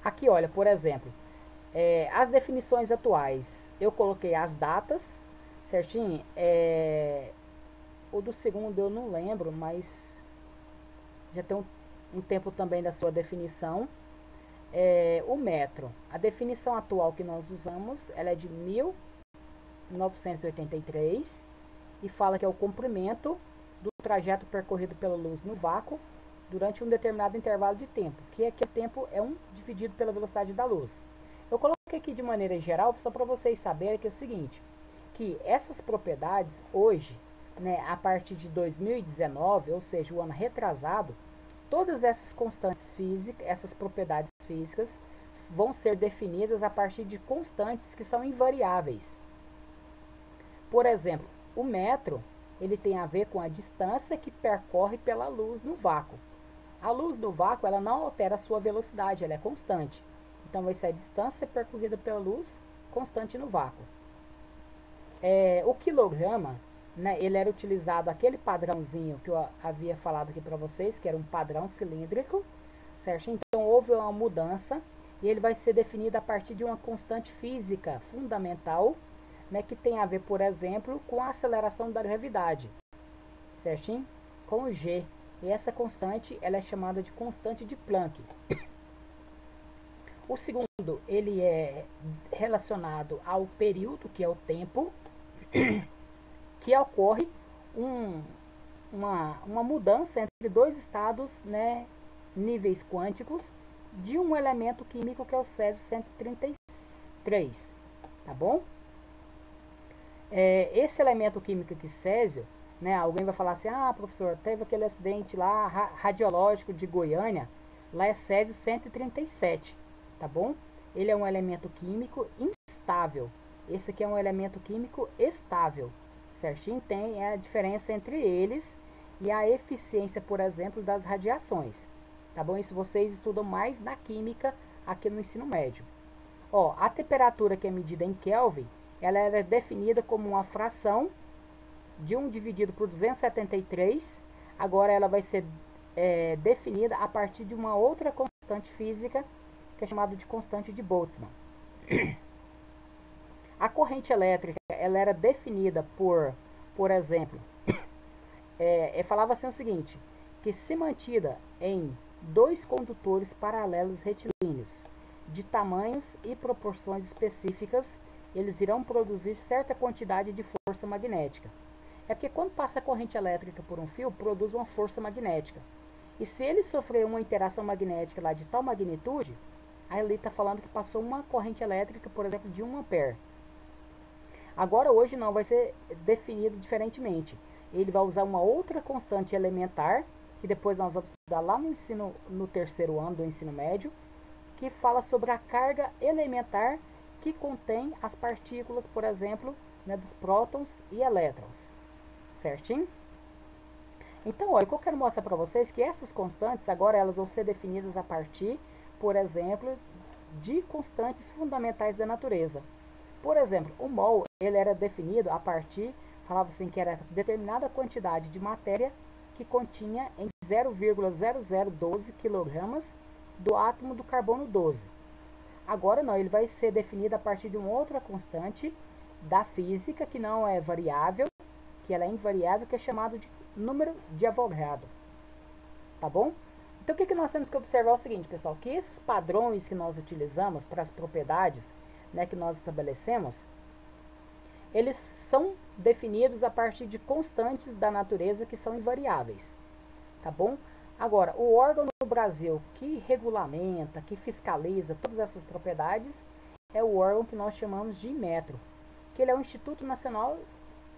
Aqui, olha, por exemplo, as definições atuais, eu coloquei as datas, certinho? O do segundo eu não lembro, mas já tem um tempo também da sua definição. O metro, a definição atual que nós usamos, ela é de 1983 e fala que é o comprimento do trajeto percorrido pela luz no vácuo durante um determinado intervalo de tempo, que o tempo é 1 dividido pela velocidade da luz. Eu coloquei aqui de maneira geral, só para vocês saberem que é o seguinte, que essas propriedades hoje, né, a partir de 2019, ou seja, o ano retrasado, todas essas constantes físicas, essas propriedades físicas, vão ser definidas a partir de constantes que são invariáveis. Por exemplo, o metro, ele tem a ver com a distância que percorre pela luz no vácuo. A luz no vácuo, ela não altera a sua velocidade, ela é constante. Então, vai ser a distância percorrida pela luz constante no vácuo. O quilograma, né, ele era utilizado aquele padrãozinho que eu havia falado aqui para vocês, que era um padrão cilíndrico, certo? Então, houve uma mudança e ele vai ser definido a partir de uma constante física fundamental, né, que tem a ver, por exemplo, com a aceleração da gravidade, certinho? Com o G. E essa constante, ela é chamada de constante de Planck. O segundo, ele é relacionado ao período, que é o tempo, que ocorre uma mudança entre dois estados, né, níveis quânticos, de um elemento químico que é o Césio 133, tá bom? Esse elemento químico aqui, Césio, né, alguém vai falar assim, professor, teve aquele acidente lá radiológico de Goiânia, lá é Césio 137, tá bom? Ele é um elemento químico instável. Esse aqui é um elemento químico estável, certinho? Tem a diferença entre eles e a eficiência, por exemplo, das radiações, tá bom? Isso vocês estudam mais na química aqui no ensino médio. A temperatura que é medida em Kelvin, ela era definida como uma fração de 1 dividido por 273. Agora ela vai ser definida a partir de uma outra constante física, que é chamada de constante de Boltzmann. A corrente elétrica, ela era definida por exemplo, falava assim o seguinte, que se mantida em dois condutores paralelos retilíneos, de tamanhos e proporções específicas, eles irão produzir certa quantidade de força magnética. É porque quando passa a corrente elétrica por um fio, produz uma força magnética. E se ele sofrer uma interação magnética lá de tal magnitude, aí ele está falando que passou uma corrente elétrica, por exemplo, de 1 ampere. Agora, hoje não, vai ser definido diferentemente. Ele vai usar uma outra constante elementar, que depois nós vamos estudar lá no terceiro ano do ensino médio, que fala sobre a carga elementar que contém as partículas, por exemplo, né, dos prótons e elétrons. Certinho? Então, olha, o que eu quero mostrar para vocês é que essas constantes, agora elas vão ser definidas a partir, por exemplo, de constantes fundamentais da natureza. Por exemplo, o mol, ele era definido a partir, falava assim que era determinada quantidade de matéria que continha em 0,0012 kg do átomo do carbono 12. Agora não, ele vai ser definido a partir de uma outra constante da física que não é variável, que ela é invariável, que é chamado de número de Avogadro. Tá bom? Então o que nós temos que observar é o seguinte, pessoal, que esses padrões que nós utilizamos para as propriedades, né, que nós estabelecemos, eles são definidos a partir de constantes da natureza que são invariáveis. Tá bom? Agora, o órgão no Brasil que regulamenta, que fiscaliza todas essas propriedades é o órgão que nós chamamos de Inmetro, que ele é o Instituto Nacional,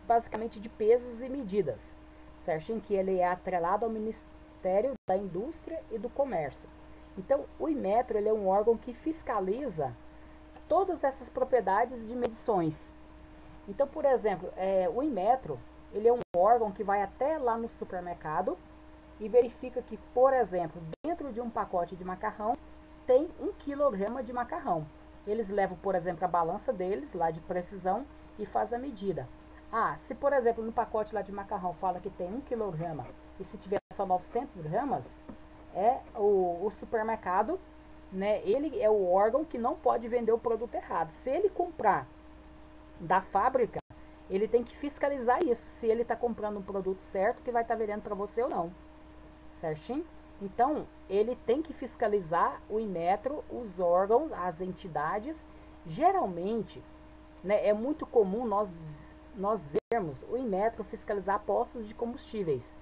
basicamente, de pesos e medidas, certinho? Que ele é atrelado ao Ministério da Indústria e do Comércio. Então, o Inmetro, ele é um órgão que fiscaliza todas essas propriedades de medições. Então, por exemplo, o Inmetro, ele é um órgão que vai até lá no supermercado e verifica que, por exemplo, dentro de um pacote de macarrão tem 1 kg de macarrão. Eles levam, por exemplo, a balança deles lá de precisão e faz a medida. Ah, se por exemplo no pacote lá de macarrão fala que tem 1 kg e se tiver só 900 gramas, o supermercado, né, ele é o órgão que não pode vender o produto errado. Se ele comprar da fábrica, ele tem que fiscalizar isso, se ele está comprando um produto certo que vai estar vendendo para você ou não. Certinho? Então, ele tem que fiscalizar o Inmetro, os órgãos, as entidades. Geralmente, né, é muito comum nós vermos o Inmetro fiscalizar postos de combustíveis.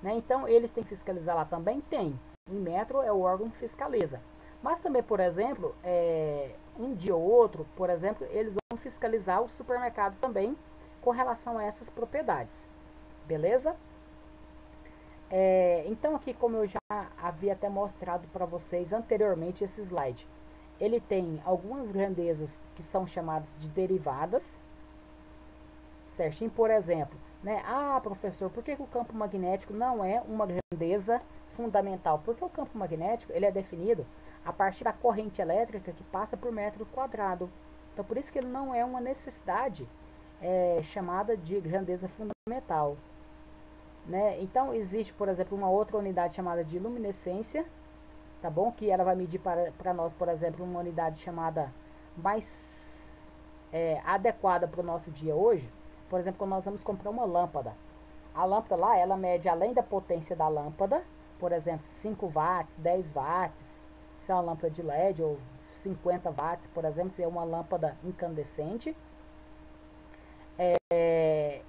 Né? Então, eles têm que fiscalizar lá também? Tem. O Inmetro é o órgão que fiscaliza. Mas também, por exemplo, um dia ou outro, por exemplo, eles vão fiscalizar os supermercados também com relação a essas propriedades. Beleza? Então aqui, como eu já havia até mostrado para vocês anteriormente esse slide, ele tem algumas grandezas que são chamadas de derivadas, certinho? Por exemplo, né? Ah, professor, por que o campo magnético não é uma grandeza fundamental? Porque o campo magnético ele é definido a partir da corrente elétrica que passa por metro quadrado. Então por isso que ele não é uma necessidade chamada de grandeza fundamental. Né? Então existe, por exemplo, uma outra unidade chamada de luminescência, tá bom? Que ela vai medir para nós, por exemplo, uma unidade chamada mais adequada para o nosso dia hoje. Por exemplo, quando nós vamos comprar uma lâmpada, a lâmpada lá, ela mede além da potência da lâmpada, por exemplo, 5 watts, 10 watts, se é uma lâmpada de LED, ou 50 watts, por exemplo, se é uma lâmpada incandescente.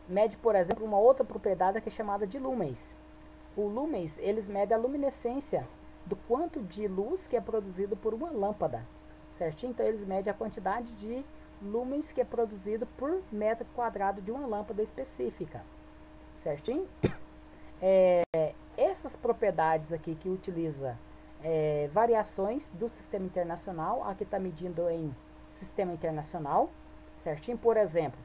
Mede, por exemplo, uma outra propriedade que é chamada de lumens. O lumens, eles medem a luminescência do quanto de luz que é produzido por uma lâmpada, certinho? Então eles medem a quantidade de lumens que é produzido por metro quadrado de uma lâmpada específica, certinho? Essas propriedades aqui que utiliza variações do sistema internacional, aqui está medindo em sistema internacional, certinho? Por exemplo,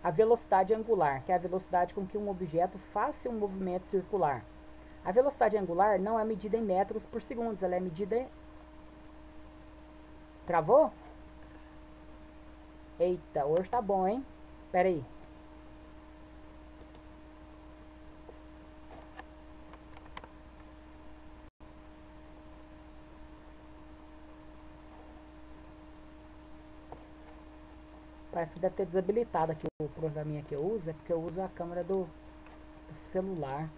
a velocidade angular, que é a velocidade com que um objeto faz um movimento circular. A velocidade angular não é medida em metros por segundo, ela é medida em... Travou? Eita, hoje tá bom, hein? Pera aí. Parece que deve ter desabilitado aqui o programinha que eu uso, é porque eu uso a câmera do celular.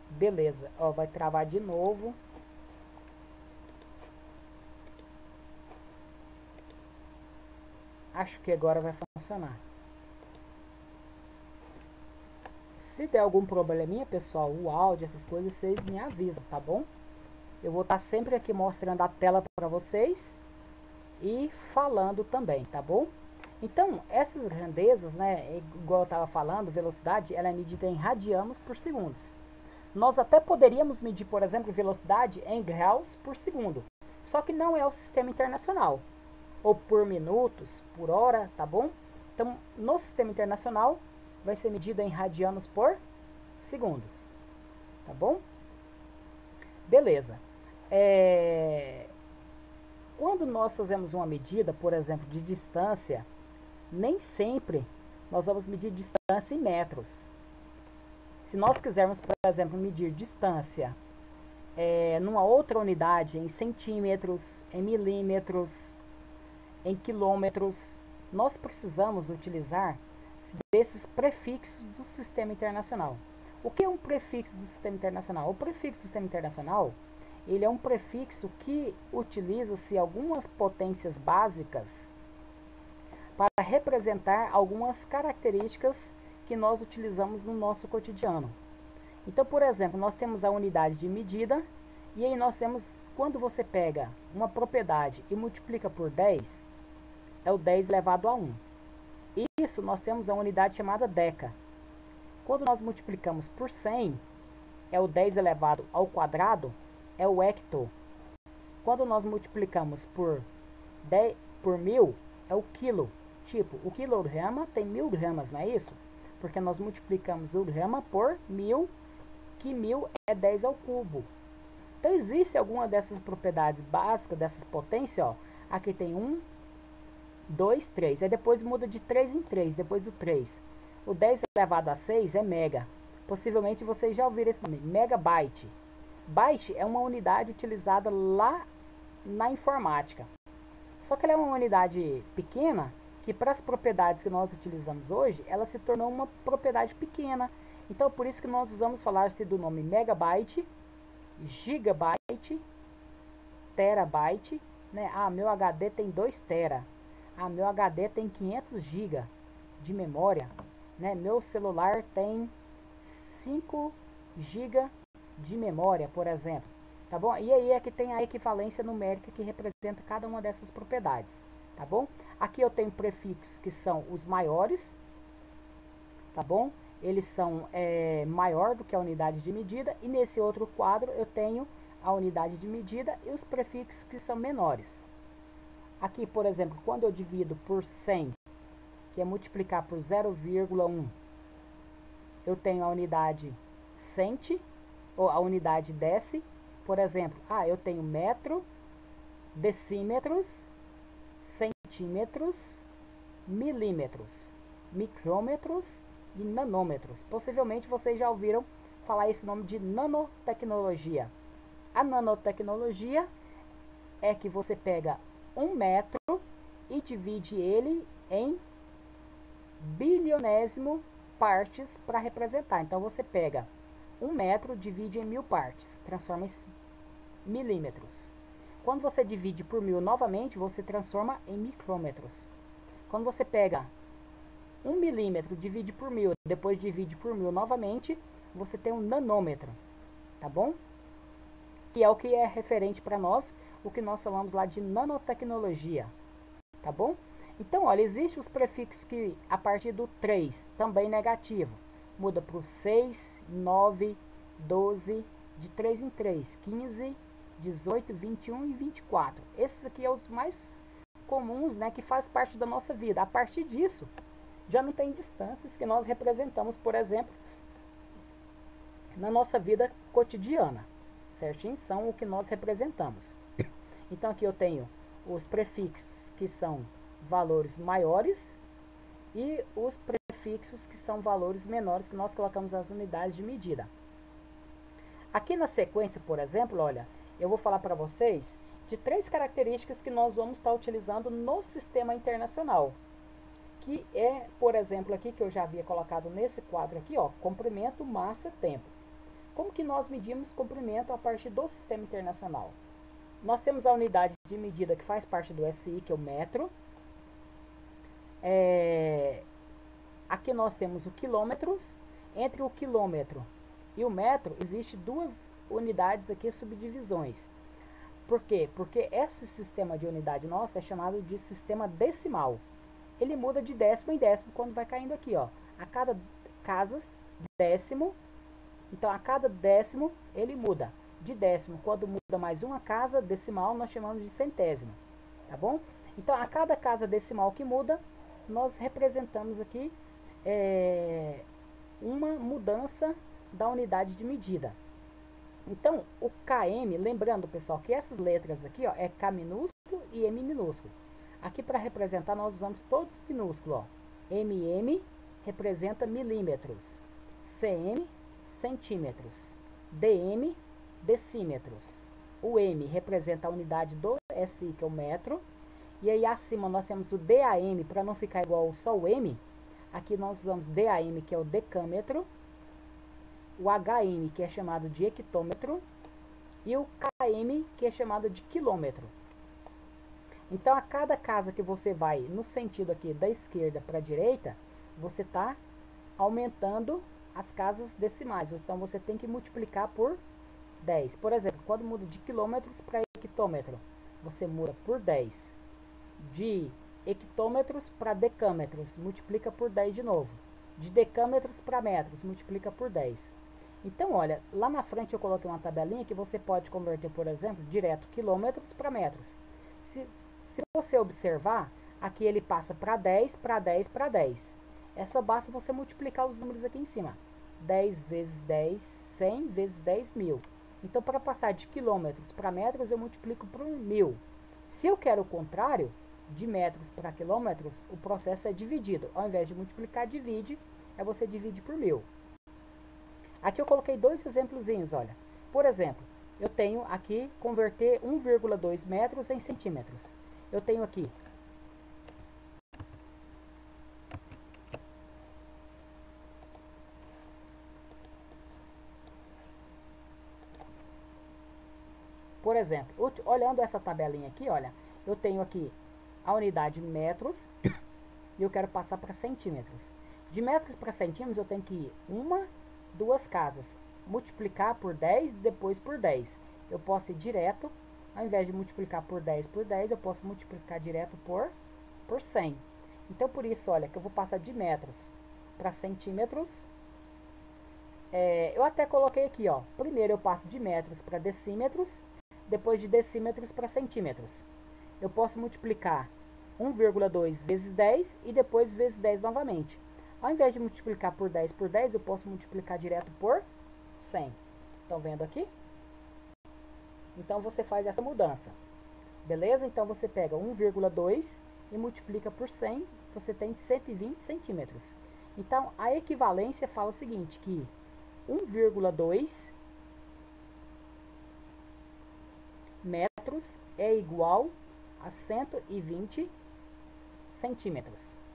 Beleza, ó, vai travar de novo. Acho que agora vai funcionar. Se der algum probleminha, pessoal, o áudio, essas coisas, vocês me avisam, tá bom? Eu vou estar sempre aqui mostrando a tela para vocês e falando também, tá bom? Então, essas grandezas, né, igual eu estava falando, velocidade, ela é medida em radianos por segundos. Nós até poderíamos medir, por exemplo, velocidade em graus por segundo, só que não é o sistema internacional, ou por minutos, por hora, tá bom? Então, no sistema internacional, vai ser medida em radianos por segundos, tá bom? Beleza. Quando nós fazemos uma medida, por exemplo, de distância, nem sempre nós vamos medir distância em metros. Se nós quisermos, por exemplo, medir distância numa outra unidade, em centímetros, em milímetros, em quilômetros, nós precisamos utilizar desses prefixos do sistema internacional. O que é um prefixo do sistema internacional? O prefixo do sistema internacional, ele é um prefixo que utiliza-se algumas potências básicas para representar algumas características que nós utilizamos no nosso cotidiano. Então, por exemplo, nós temos a unidade de medida, e aí nós temos, quando você pega uma propriedade e multiplica por 10, é o 10 elevado a 1. Isso nós temos a unidade chamada deca. Quando nós multiplicamos por 100, é o 10 elevado ao quadrado, é o hecto. Quando nós multiplicamos por 1000, é o quilo. Tipo, o quilograma tem 1000 gramas, não é isso? Porque nós multiplicamos o grama por 1000, que 1000 é 10 ao cubo. Então, existe alguma dessas propriedades básicas, dessas potências, ó. Aqui tem 1, 2, 3. Aí depois muda de 3 em 3, depois do 3. O 10 elevado a 6 é mega. Possivelmente vocês já ouviram esse nome, megabyte. Byte é uma unidade utilizada lá na informática. Só que ela é uma unidade pequena, que para as propriedades que nós utilizamos hoje, ela se tornou uma propriedade pequena. Então, por isso que nós usamos falar-se do nome megabyte, gigabyte, terabyte, né? Ah, meu HD tem 2 tera. Ah, meu HD tem 500 GB de memória, né? Meu celular tem 5 GB de memória, por exemplo. Tá bom? E aí é que tem a equivalência numérica que representa cada uma dessas propriedades. Tá bom? Aqui eu tenho prefixos que são os maiores. Tá bom? Eles são maior do que a unidade de medida. E nesse outro quadro eu tenho a unidade de medida e os prefixos que são menores. Aqui, por exemplo, quando eu divido por 100, que é multiplicar por 0,1, eu tenho a unidade cent, ou a unidade deci. Por exemplo, eu tenho metro, decímetros, centímetros, milímetros, micrômetros e nanômetros. Possivelmente vocês já ouviram falar esse nome de nanotecnologia. A nanotecnologia é que você pega 1 metro e divide ele em bilionésimo partes para representar. Então você pega 1 metro, divide em 1000 partes, transforma em milímetros. Quando você divide por 1000 novamente, você transforma em micrômetros. Quando você pega 1 milímetro, divide por 1000, depois divide por 1000 novamente, você tem um nanômetro, tá bom? Que é o que é referente para nós, o que nós falamos lá de nanotecnologia, tá bom? Então, olha, existem os prefixos que a partir do 3, também negativo, muda para o 6, 9, 12, de 3 em 3, 15, 18, 21 e 24. Esses aqui são os mais comuns, né, que faz parte da nossa vida. A partir disso, já não tem distâncias que nós representamos, por exemplo, na nossa vida cotidiana, certinho? São o que nós representamos. Então aqui eu tenho os prefixos que são valores maiores e os prefixos que são valores menores, que nós colocamos as unidades de medida. Aqui na sequência, por exemplo, olha, eu vou falar para vocês de 3 características que nós vamos estar utilizando no sistema internacional. Que é, por exemplo, aqui que eu já havia colocado nesse quadro aqui, ó, comprimento, massa, tempo. Como que nós medimos comprimento a partir do sistema internacional? Nós temos a unidade de medida que faz parte do SI, que é o metro. Aqui nós temos o quilômetros. Entre o quilômetro e o metro, existe duas unidades aqui, subdivisões. Por quê? Porque esse sistema de unidade nosso é chamado de sistema decimal. Ele muda de décimo em décimo quando vai caindo aqui, ó. A cada casas, décimo. Então, a cada décimo, ele muda. De décimo, quando muda mais uma casa decimal, nós chamamos de centésimo. Tá bom? Então, a cada casa decimal que muda, nós representamos aqui uma mudança da unidade de medida. Então, o km, lembrando, pessoal, que essas letras aqui, ó, é K minúsculo e M minúsculo. Aqui, para representar, nós usamos todos minúsculos, ó. MM representa milímetros, cm, centímetros, dm, decímetros. O M representa a unidade do SI, que é o metro. E aí, acima, nós temos o DAM, para não ficar igual só o M. Aqui nós usamos DAM, que é o decâmetro, o HM, que é chamado de hectômetro, e o KM, que é chamado de quilômetro. Então, a cada casa que você vai no sentido aqui da esquerda para a direita, você está aumentando as casas decimais. Então, você tem que multiplicar por 10. Por exemplo, quando muda de quilômetros para hectômetro, você muda por 10. De hectômetros para decâmetros, multiplica por 10 de novo. De decâmetros para metros, multiplica por 10. Então, olha, lá na frente eu coloquei uma tabelinha que você pode converter, por exemplo, direto quilômetros para metros. Se você observar, aqui ele passa para 10, para 10, para 10. É só basta você multiplicar os números aqui em cima. 10 vezes 10, 100 vezes 10, 1000. Então, para passar de quilômetros para metros, eu multiplico por 1000. Se eu quero o contrário, de metros para quilômetros, o processo é dividido. Ao invés de multiplicar, divide, você divide por 1000. Aqui eu coloquei dois exemplozinhos, olha. Por exemplo, eu tenho aqui converter 1,2 metros em centímetros. Eu tenho aqui por exemplo, olhando essa tabelinha aqui, olha, eu tenho aqui a unidade metros e eu quero passar para centímetros. De metros para centímetros eu tenho que ir duas casas, multiplicar por 10, depois por 10. Eu posso ir direto, ao invés de multiplicar por 10, eu posso multiplicar direto por 100. Então, por isso, olha, que eu vou passar de metros para centímetros. Eu até coloquei aqui, ó, primeiro eu passo de metros para decímetros, depois de decímetros para centímetros. Eu posso multiplicar 1,2 vezes 10 e depois vezes 10 novamente. Ao invés de multiplicar por 10, eu posso multiplicar direto por 100. Estão vendo aqui? Então, você faz essa mudança. Beleza? Então, você pega 1,2 e multiplica por 100, você tem 120 centímetros. Então, a equivalência fala o seguinte, que 1,2 metros é igual a 120 centímetros.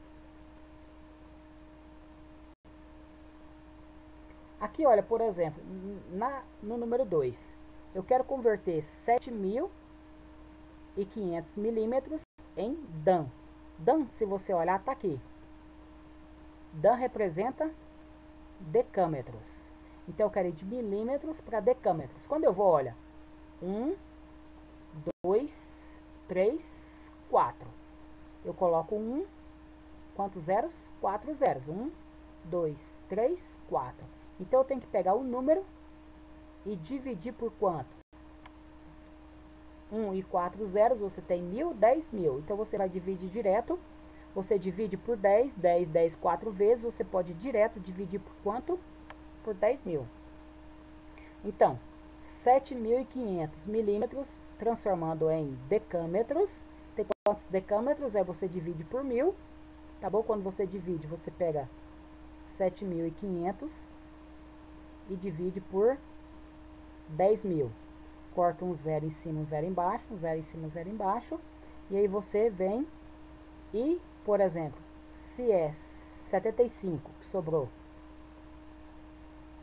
Aqui, olha, por exemplo, no número 2, eu quero converter 7.500 milímetros em Dan. Dan, se você olhar, está aqui. Dan representa decâmetros. Então, eu quero ir de milímetros para decâmetros. Quando eu vou, olha, 1, 2, 3, 4. Eu coloco 1, quantos zeros? 4 zeros. 1, 2, 3, 4. Então, eu tenho que pegar o número e dividir por quanto? 1 e 4 zeros, você tem 1000, 10.000. Então, você vai dividir direto. Você divide por 10, 10, 10, 4 vezes. Você pode direto dividir por quanto? Por 10.000. Então, 7.500 milímetros, transformando em decâmetros. Tem quantos decâmetros? Você divide por 1000. Tá bom? Quando você divide, você pega 7.500 e divide por 10.000. Corta um zero em cima, um zero embaixo, um zero em cima, um zero embaixo. E aí você vem e, por exemplo, se é 75 que sobrou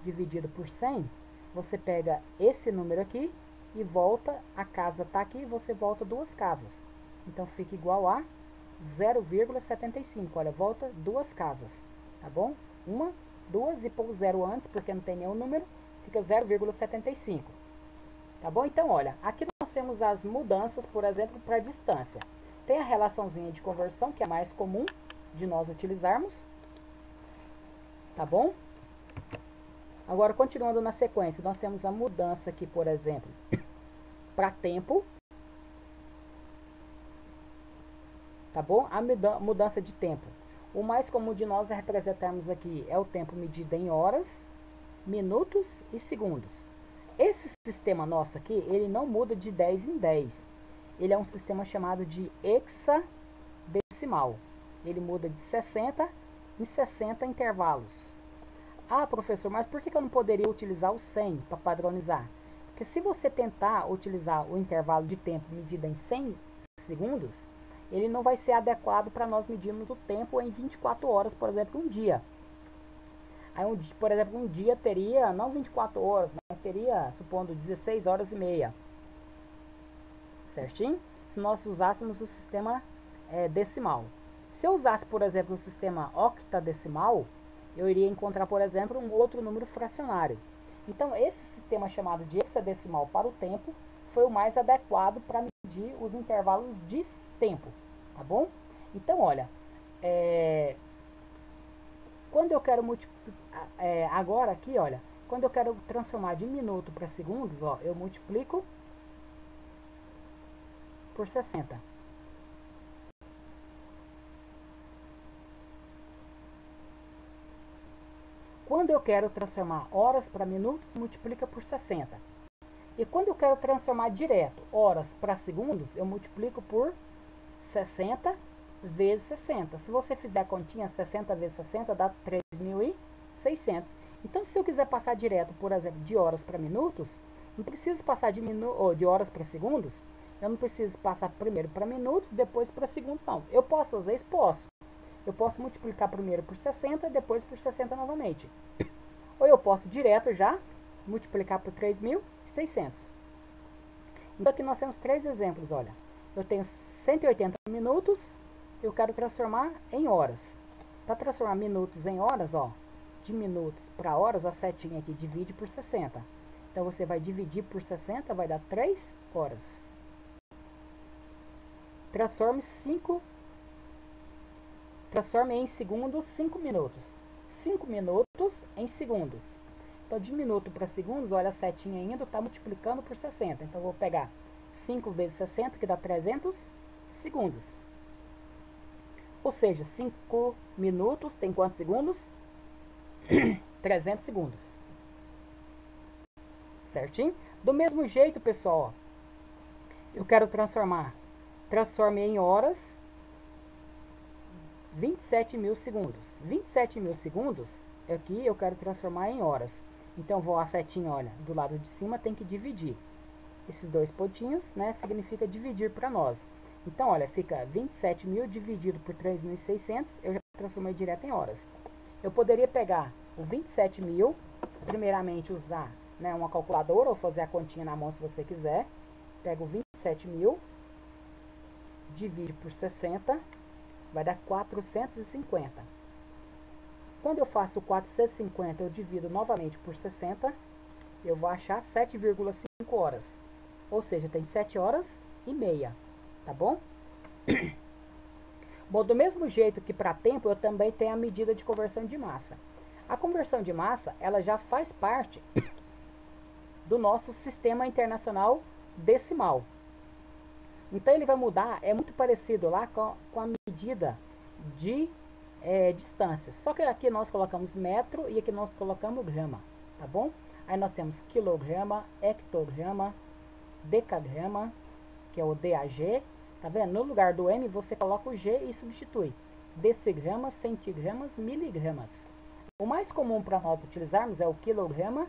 dividido por 100, você pega esse número aqui e volta, a casa está aqui, você volta duas casas. Então, fica igual a 0,75. Olha, volta 2 casas, tá bom? 1, 2 e pôr o 0 antes, porque não tem nenhum número, fica 0,75. Tá bom? Então, olha, aqui nós temos as mudanças, por exemplo, para distância. Tem a relaçãozinha de conversão, que é a mais comum de nós utilizarmos. Tá bom? Agora, continuando na sequência, nós temos a mudança aqui, por exemplo, para tempo. Tá bom? A mudança de tempo. O mais comum de nós representarmos aqui é o tempo medido em horas, minutos e segundos. Esse sistema nosso aqui, ele não muda de 10 em 10. Ele é um sistema chamado de hexadecimal. Ele muda de 60 em 60 intervalos. Ah, professor, mas por que eu não poderia utilizar o 100 para padronizar? Porque se você tentar utilizar o intervalo de tempo medido em 100 segundos, ele não vai ser adequado para nós medirmos o tempo em 24 horas, por exemplo, um dia. Aí, por exemplo, um dia teria, não 24 horas, mas teria, supondo, 16 horas e meia. Certinho? Se nós usássemos o sistema decimal. Se eu usasse, por exemplo, o sistema octadecimal, eu iria encontrar, por exemplo, um outro número fracionário. Então, esse sistema chamado de hexadecimal para o tempo foi o mais adequado para medir os intervalos de tempo, tá bom? Então, olha, quando eu quero multiplicar, agora aqui, olha, quando eu quero transformar de minuto para segundos, ó, eu multiplico por 60. Quando eu quero transformar horas para minutos, multiplica por 60. E quando eu quero transformar direto horas para segundos, eu multiplico por 60 vezes 60. Se você fizer a continha, 60 vezes 60 dá 3.600. Então, se eu quiser passar direto, por exemplo, de horas para minutos, não preciso passar de horas para segundos. Eu não preciso passar primeiro para minutos, depois para segundos, não. Eu posso, às vezes, posso. Eu posso multiplicar primeiro por 60 e depois por 60 novamente. Ou eu posso direto já multiplicar por 3.600. Então aqui nós temos 3 exemplos, olha. Eu tenho 180 minutos, eu quero transformar em horas. Para transformar minutos em horas, ó, de minutos para horas, a setinha aqui divide por 60. Então você vai dividir por 60, vai dar 3 horas. Transforme em segundos 5 minutos. 5 minutos em segundos. Então, de minuto para segundos, olha a setinha indo, está multiplicando por 60. Então, eu vou pegar 5 vezes 60, que dá 300 segundos. Ou seja, 5 minutos tem quantos segundos? 300 segundos. Certinho? Do mesmo jeito, pessoal, eu quero transforme em horas 27.000 segundos. 27.000 segundos, aqui eu quero transformar em horas. Então, vou a setinha, olha, do lado de cima tem que dividir. Esses 2 pontinhos, né, significa dividir para nós. Então, olha, fica 27.000 dividido por 3.600, eu já transformei direto em horas. Eu poderia pegar o 27.000, primeiramente usar, né, uma calculadora ou fazer a continha na mão se você quiser. Pego 27.000, divide por 60, vai dar 450. Quando eu faço 450, eu divido novamente por 60, eu vou achar 7,5 horas. Ou seja, tem 7 horas e meia, tá bom? Bom, do mesmo jeito que para tempo, eu também tenho a medida de conversão de massa. A conversão de massa, ela já faz parte do nosso sistema internacional decimal. Então, ele vai mudar, é muito parecido lá com a medida de distância. Só que aqui nós colocamos metro e aqui nós colocamos grama, tá bom? Aí nós temos quilograma, hectograma, decagrama, que é o DAG, tá vendo? No lugar do M você coloca o G e substitui. Decigramas, centigramas, miligramas. O mais comum para nós utilizarmos é o quilograma,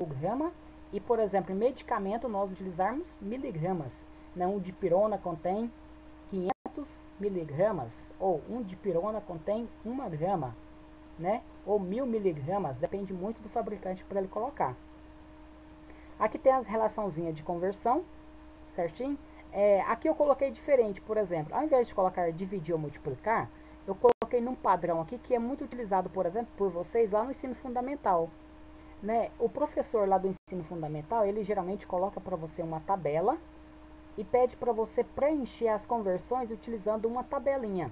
o grama, e por exemplo, em medicamento nós utilizarmos miligramas. Um dipirona contém 500 miligramas, ou um dipirona contém 1 grama, né? Ou 1000 miligramas, depende muito do fabricante para ele colocar. Aqui tem as relaçãozinhas de conversão, certinho? Aqui eu coloquei diferente, por exemplo, ao invés de colocar dividir ou multiplicar, eu coloquei num padrão aqui que é muito utilizado, por exemplo, por vocês lá no ensino fundamental. Né? O professor lá do ensino fundamental, ele geralmente coloca para você uma tabela e pede para você preencher as conversões utilizando uma tabelinha.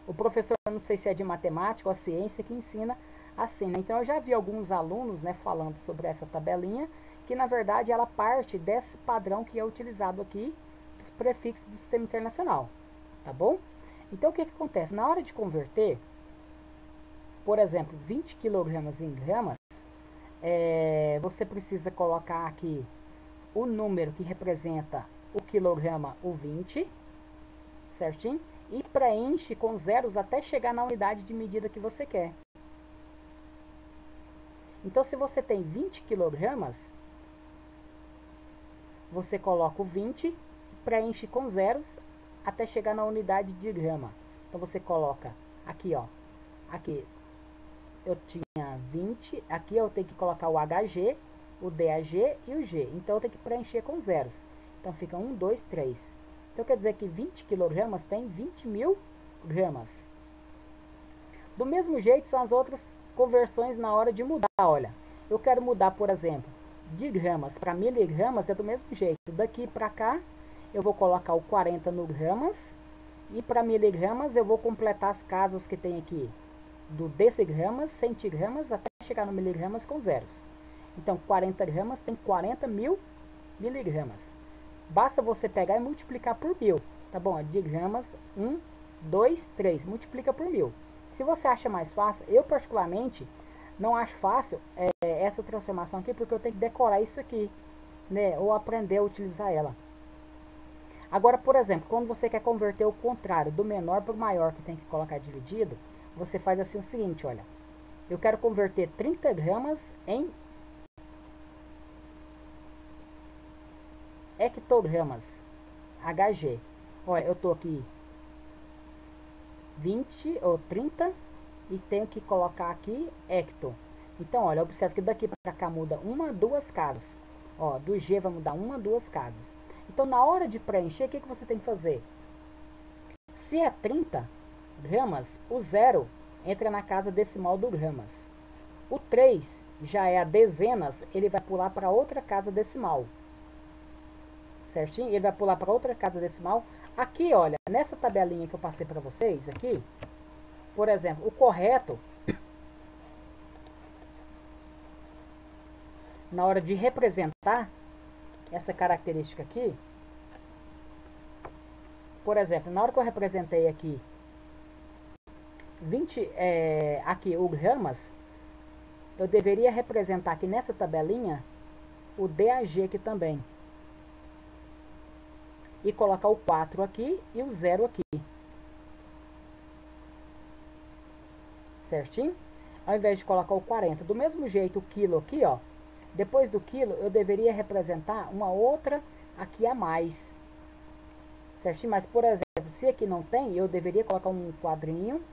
O professor, não sei se é de matemática ou ciência, que ensina assim, né? Então eu já vi alguns alunos, né, falando sobre essa tabelinha, que na verdade ela parte desse padrão que é utilizado aqui, dos prefixos do Sistema Internacional, tá bom? Então o que acontece? Na hora de converter, por exemplo, 20 kg em gramas, você precisa colocar aqui o número que representa o quilograma, o 20, certinho? E preenche com zeros até chegar na unidade de medida que você quer. Então, se você tem 20 quilogramas, você coloca o 20 e preenche com zeros até chegar na unidade de grama. Então, você coloca aqui, ó. Aqui eu tinha 20, aqui eu tenho que colocar o HG, o DAG e o G. Então, eu tenho que preencher com zeros. Então, fica 1, 2, 3. Então, quer dizer que 20 quilogramas tem 20 mil gramas. Do mesmo jeito, são as outras conversões na hora de mudar. Olha, eu quero mudar, por exemplo, de gramas para miligramas, é do mesmo jeito. Daqui para cá, eu vou colocar o 40 no gramas. E para miligramas, eu vou completar as casas que tem aqui. Do decigramas, centigramas, até chegar no miligramas com zeros. Então, 40 gramas tem 40 mil miligramas. Basta você pegar e multiplicar por 1000. Tá bom? De gramas, 1, 2, 3. Multiplica por 1000. Se você acha mais fácil, eu particularmente não acho fácil essa transformação aqui, porque eu tenho que decorar isso aqui, né? Ou aprender a utilizar ela. Agora, por exemplo, quando você quer converter o contrário, do menor para o maior, que tem que colocar dividido, você faz assim o seguinte, olha. Eu quero converter 30 gramas em hectogramas, HG. Olha, eu tô aqui 20 ou 30 e tenho que colocar aqui hecto. Então, olha, observe que daqui para cá muda uma, duas casas. Ó, do G vai mudar uma, duas casas. Então, na hora de preencher, o que você tem que fazer? Se é 30 gramas, o 0 entra na casa decimal do gramas. O 3 já é a dezenas, ele vai pular para outra casa decimal. Certinho? Ele vai pular para outra casa decimal. Aqui, olha, nessa tabelinha que eu passei para vocês, aqui, por exemplo, o correto, na hora de representar essa característica aqui, por exemplo, na hora que eu representei aqui 20, aqui o gramas, eu deveria representar aqui nessa tabelinha o DAG aqui também. E colocar o 4 aqui e o 0 aqui. Certinho? Ao invés de colocar o 40. Do mesmo jeito o quilo aqui, ó. Depois do quilo, eu deveria representar uma outra aqui a mais. Certinho? Mas, por exemplo, se aqui não tem, eu deveria colocar um quadrinho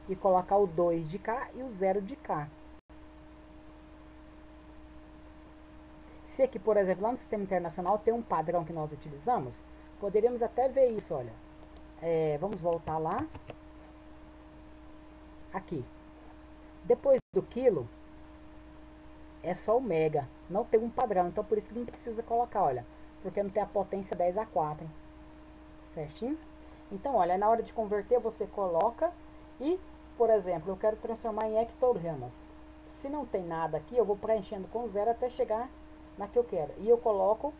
e colocar o 2 de cá e o 0 de cá. Se aqui, por exemplo, lá no Sistema Internacional tem um padrão que nós utilizamos, poderíamos até ver isso, olha. Vamos voltar lá. Aqui. Depois do quilo, é só o mega. Não tem um padrão, então por isso que não precisa colocar, olha. Porque não tem a potência 10 a 4. Certinho? Então, olha, na hora de converter, você coloca e, por exemplo, eu quero transformar em hectogramas. Se não tem nada aqui, eu vou preenchendo com 0 até chegar na que eu quero. E eu coloco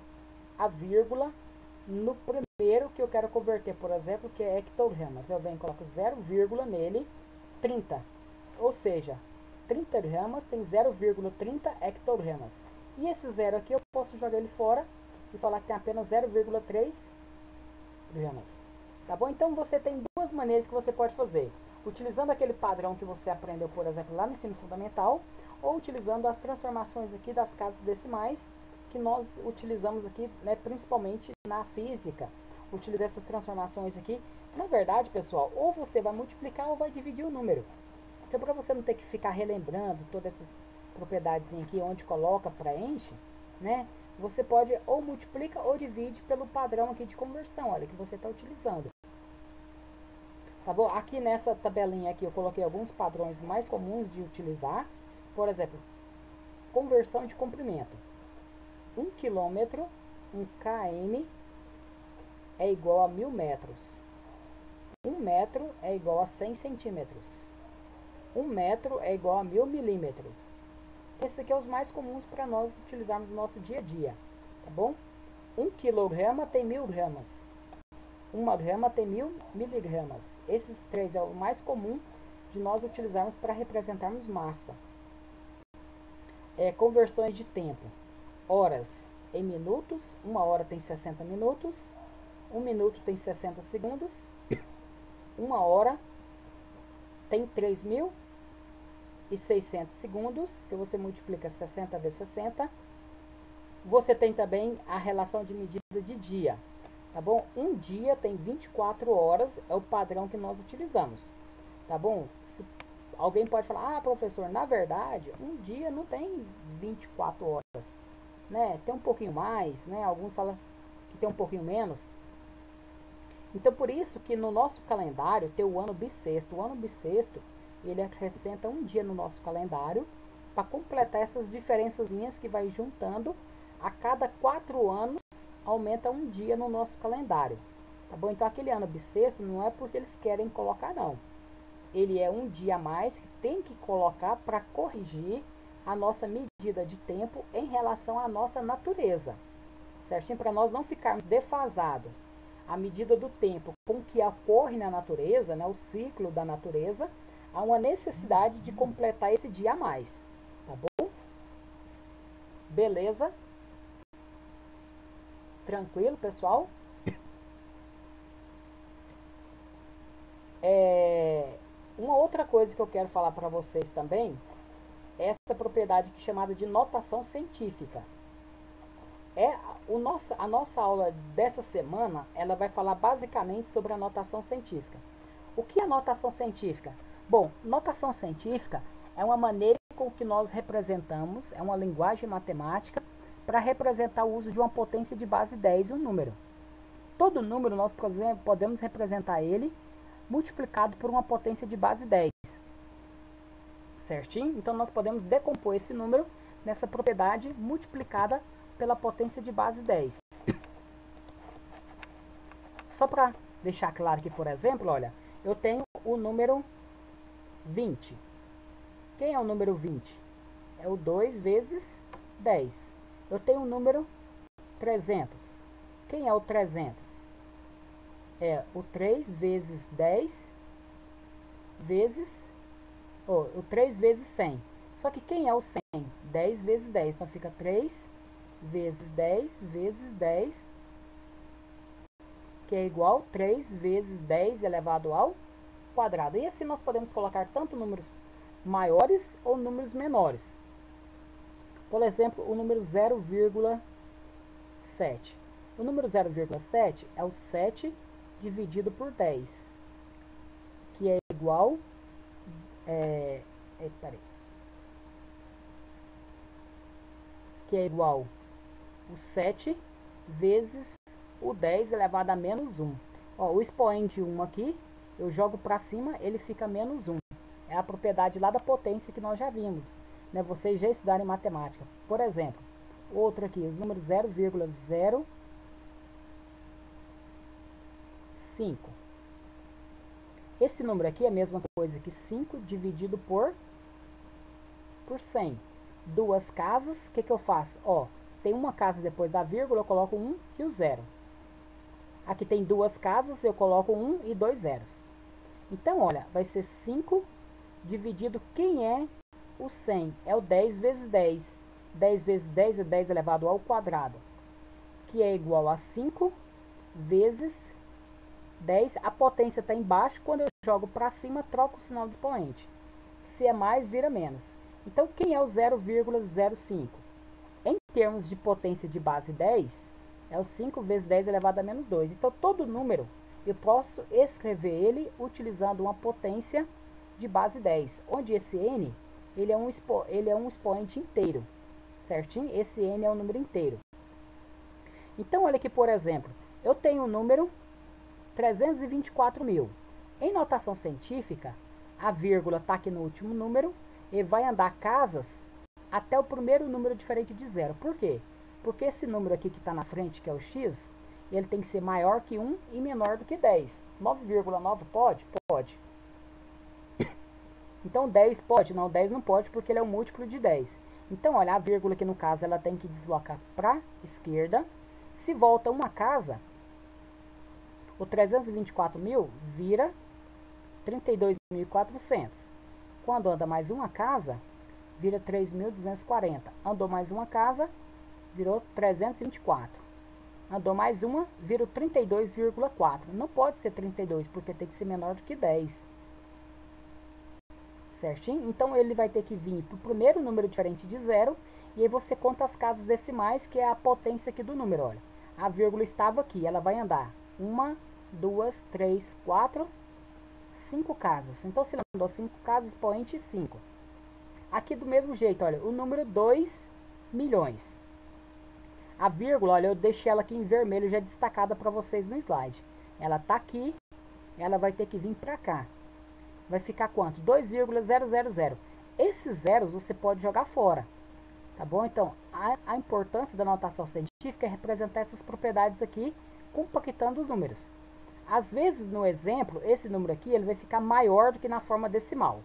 a vírgula no primeiro que eu quero converter, por exemplo, que é hectogramas. Eu venho e coloco 0, nele, 30. Ou seja, 30 gramas tem 0,30 hectogramas. E esse 0 aqui eu posso jogar ele fora e falar que tem apenas 0,3 gramas. Tá bom? Então você tem duas maneiras que você pode fazer. Utilizando aquele padrão que você aprendeu, por exemplo, lá no ensino fundamental, ou utilizando as transformações aqui das casas decimais, que nós utilizamos aqui, né, principalmente na física. Utilizar essas transformações aqui. Na verdade, pessoal, ou você vai multiplicar ou vai dividir o número. Então, para você não ter que ficar relembrando todas essas propriedades aqui, onde coloca, preenche, né? você pode ou multiplica ou divide pelo padrão aqui de conversão, olha, que você está utilizando. Tá bom? Aqui nessa tabelinha aqui eu coloquei alguns padrões mais comuns de utilizar. Por exemplo, conversão de comprimento. 1 quilômetro, 1 km é igual a 1000 metros. 1 metro é igual a 100 centímetros. 1 metro é igual a 1000 milímetros. Esses aqui são os mais comuns para nós utilizarmos no nosso dia a dia, tá bom? 1 quilograma tem 1000 gramas. 1 grama tem 1000 miligramas. Esses três é o mais comum de nós utilizarmos para representarmos massa. Conversões de tempo. Horas em minutos. 1 hora tem 60 minutos. 1 minuto tem 60 segundos. 1 hora tem 3.600 segundos, que você multiplica 60 vezes 60. Você tem também a relação de medida de dia, tá bom? Um dia tem 24 horas, é o padrão que nós utilizamos, tá bom? Alguém pode falar, professor, na verdade, um dia não tem 24 horas, né? Tem um pouquinho mais, né? Alguns falam que tem um pouquinho menos. Então, por isso que no nosso calendário tem o ano bissexto. O ano bissexto, ele acrescenta um dia no nosso calendário para completar essas diferençazinhas que vai juntando. A cada 4 anos, aumenta um dia no nosso calendário. Tá bom? Então, aquele ano bissexto não é porque eles querem colocar, não. Ele é um dia a mais que tem que colocar para corrigir a nossa medida de tempo em relação à nossa natureza. Certinho? Para nós não ficarmos defasados. A medida do tempo com que ocorre na natureza, né, o ciclo da natureza, há uma necessidade de completar esse dia a mais, tá bom? Beleza? Tranquilo, pessoal? Uma outra coisa que eu quero falar para vocês também é essa propriedade que é chamada de notação científica. A nossa aula dessa semana, ela vai falar basicamente sobre a notação científica. O que é notação científica? Bom, notação científica é uma maneira com que nós representamos, é uma linguagem matemática para representar o uso de uma potência de base 10 e um número. Todo número nós, por exemplo, podemos representar ele multiplicado por uma potência de base 10. Certinho? Então nós podemos decompor esse número nessa propriedade multiplicada pela potência de base 10. Só para deixar claro aqui, por exemplo, olha, eu tenho o número 20. Quem é o número 20? É o 2 vezes 10. Eu tenho o número 300. Quem é o 300? É o 3 vezes 10 vezes... o 3 vezes 100. Só que quem é o 100? 10 vezes 10. Então fica 3 vezes 10 vezes 10, que é igual a 3 vezes 10 elevado ao quadrado. E assim nós podemos colocar tanto números maiores ou números menores. Por exemplo, o número 0,7. O número 0,7 é o 7 dividido por 10, que é igual... que é igual o 7 vezes o 10 elevado a menos 1. O expoente 1 aqui, eu jogo para cima, ele fica menos 1. É a propriedade lá da potência que nós já vimos, né? Vocês já estudaram em matemática. Por exemplo, outro aqui, os números 0,05. Esse número aqui é a mesma coisa que 5 dividido por 100. Duas casas, o que eu faço? Tem uma casa depois da vírgula, eu coloco 1 e o 0. Aqui tem duas casas, eu coloco 1 e 2 zeros. Então, olha, vai ser 5 dividido, quem é o 100? É o 10 vezes 10. 10 vezes 10 é 10 elevado ao quadrado, que é igual a 5 vezes 10. A potência está embaixo, quando eu jogo para cima, troco o sinal do expoente. Se é mais, vira menos. Então, quem é o 0,05? Em termos de potência de base 10, é o 5 vezes 10 elevado a menos 2. Então, todo número, eu posso escrever ele utilizando uma potência de base 10, onde esse n, ele é um expoente inteiro, certinho? Esse n é um número inteiro. Então, olha aqui, por exemplo, eu tenho o número 324.000. Em notação científica, a vírgula está aqui no último número e vai andar casas até o primeiro número diferente de zero. Por quê? Porque esse número aqui que está na frente, que é o x, ele tem que ser maior que 1 e menor do que 10. 9,9 pode? Pode. Então 10 pode? Não, 10 não pode porque ele é um múltiplo de 10. Então, olha, a vírgula aqui no caso, ela tem que deslocar para a esquerda. Se volta uma casa, o 324.000 vira 32.400. Quando anda mais uma casa, vira 3.240. Andou mais uma casa, virou 324. Andou mais uma, vira 32,4. Não pode ser 32, porque tem que ser menor do que 10. Certinho? Então, ele vai ter que vir para o primeiro número diferente de zero. E aí você conta as casas decimais, que é a potência aqui do número. Olha, a vírgula estava aqui, ela vai andar 1, 2, 3, 4, 5 casas. Então, se ela andou 5 casas, expoente 5. Aqui do mesmo jeito, olha, o número 2 milhões. A vírgula, olha, eu deixei ela aqui em vermelho já destacada para vocês no slide. Ela está aqui, ela vai ter que vir para cá. Vai ficar quanto? 2,000. Esses zeros você pode jogar fora. Tá bom? Então, a importância da notação científica é representar essas propriedades aqui, compactando os números. Às vezes, no exemplo, esse número aqui ele vai ficar maior do que na forma decimal.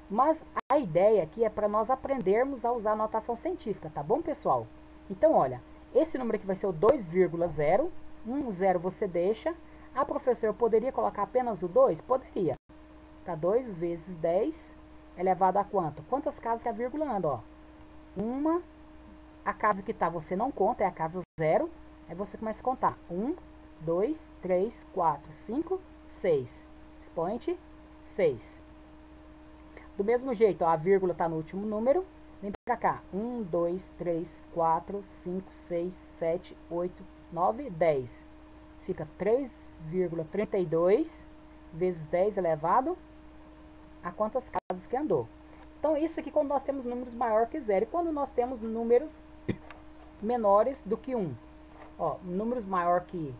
Mas a ideia aqui é para nós aprendermos a usar a notação científica, tá bom, pessoal? Então, olha, esse número aqui vai ser o 2,0. Um zero você deixa. Ah, professor, eu poderia colocar apenas o 2? Poderia. Tá, 2 vezes 10 elevado a quanto? Quantas casas que a vírgula anda, ó? Uma, a casa que tá, você não conta, é a casa 0. Aí você começa a contar. 1, 2, 3, 4, 5, 6. Expoente 6. Do mesmo jeito, ó, a vírgula tá no último número. Vem pra cá. 1, 2, 3, 4, 5, 6, 7, 8, 9, 10. Fica 3,32 vezes 10 elevado a quantas casas que andou. Então, isso aqui quando nós temos números maior que zero. E quando nós temos números menores do que 1. Ó, números maior que,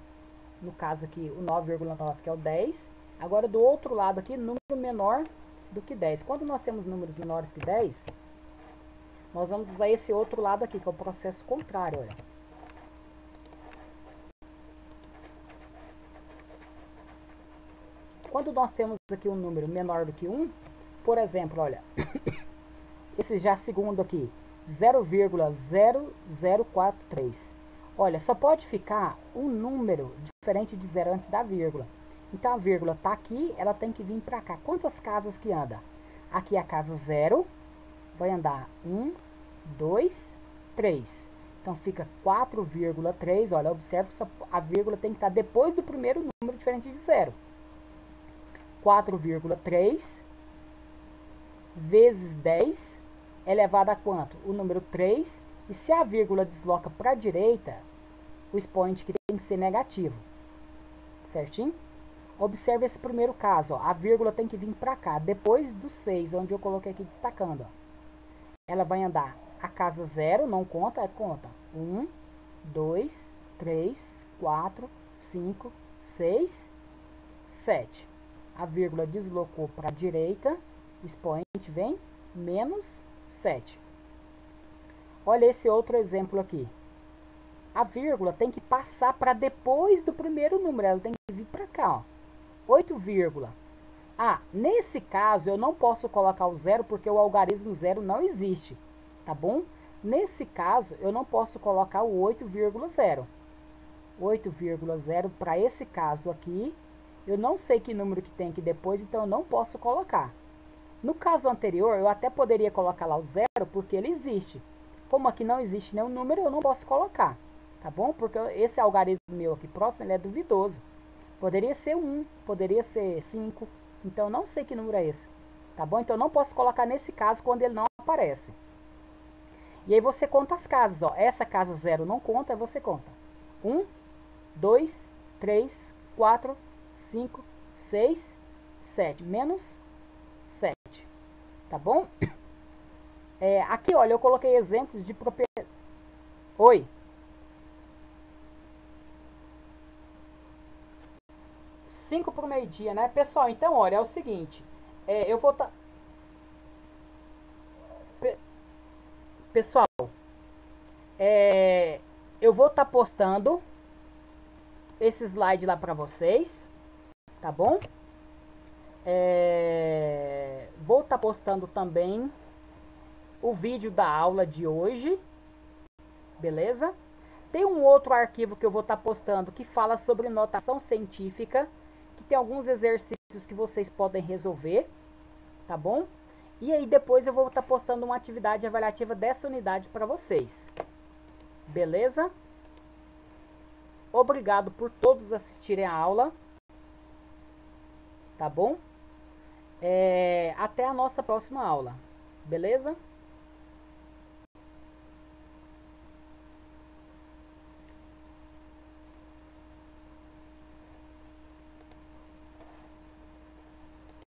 no caso aqui, o 9,9, que é o 10. Agora, do outro lado aqui, número menor do que 10. Quando nós temos números menores que 10, nós vamos usar esse outro lado aqui, que é o processo contrário, olha. Quando nós temos aqui um número menor do que 1, por exemplo, olha, esse já segundo aqui, 0,0043. Olha, só pode ficar um número diferente de zero antes da vírgula. Então, a vírgula está aqui, ela tem que vir para cá. Quantas casas que anda? Aqui é a casa 0, vai andar 1, 2, 3. Então, fica 4,3. Olha, observe que a vírgula tem que estar depois do primeiro número diferente de zero. 4,3 vezes 10 elevado a quanto? O número 3. E se a vírgula desloca para a direita, o expoente que tem que ser negativo. Certinho? Observe esse primeiro caso. Ó. A vírgula tem que vir para cá, depois do 6, onde eu coloquei aqui destacando. Ó. Ela vai andar a casa 0, não conta, conta. 1, 2, 3, 4, 5, 6, 7. A vírgula deslocou para a direita, o expoente vem menos 7. Olha esse outro exemplo aqui. A vírgula tem que passar para depois do primeiro número, ela tem que vir para cá, ó. 8, ah, nesse caso eu não posso colocar o zero porque o algarismo zero não existe, tá bom? Nesse caso eu não posso colocar o 8,0. 8,0 para esse caso aqui, eu não sei que número que tem aqui depois, então eu não posso colocar. No caso anterior, eu até poderia colocar lá o zero, porque ele existe. Como aqui não existe nenhum número, eu não posso colocar, tá bom? Porque esse algarismo meu aqui próximo, ele é duvidoso. Poderia ser 1, poderia ser 5, então eu não sei que número é esse, tá bom? Então eu não posso colocar nesse caso quando ele não aparece. E aí você conta as casas, ó. Essa casa 0 não conta, aí você conta. 1, 2, 3, 4, 5, 6, 7, menos 7, tá bom? Aqui, olha, eu coloquei exemplos de propriedade. Oi. 5 para o meio-dia, né? Pessoal, então, olha, é o seguinte. Eu vou estar... Pessoal, eu vou estar postando esse slide lá para vocês, tá bom? Vou estar postando também o vídeo da aula de hoje, beleza? Tem um outro arquivo que eu vou estar postando que fala sobre notação científica, que tem alguns exercícios que vocês podem resolver, tá bom? E aí depois eu vou estar postando uma atividade avaliativa dessa unidade para vocês, beleza? Obrigado por todos assistirem a aula, tá bom? Até a nossa próxima aula, beleza?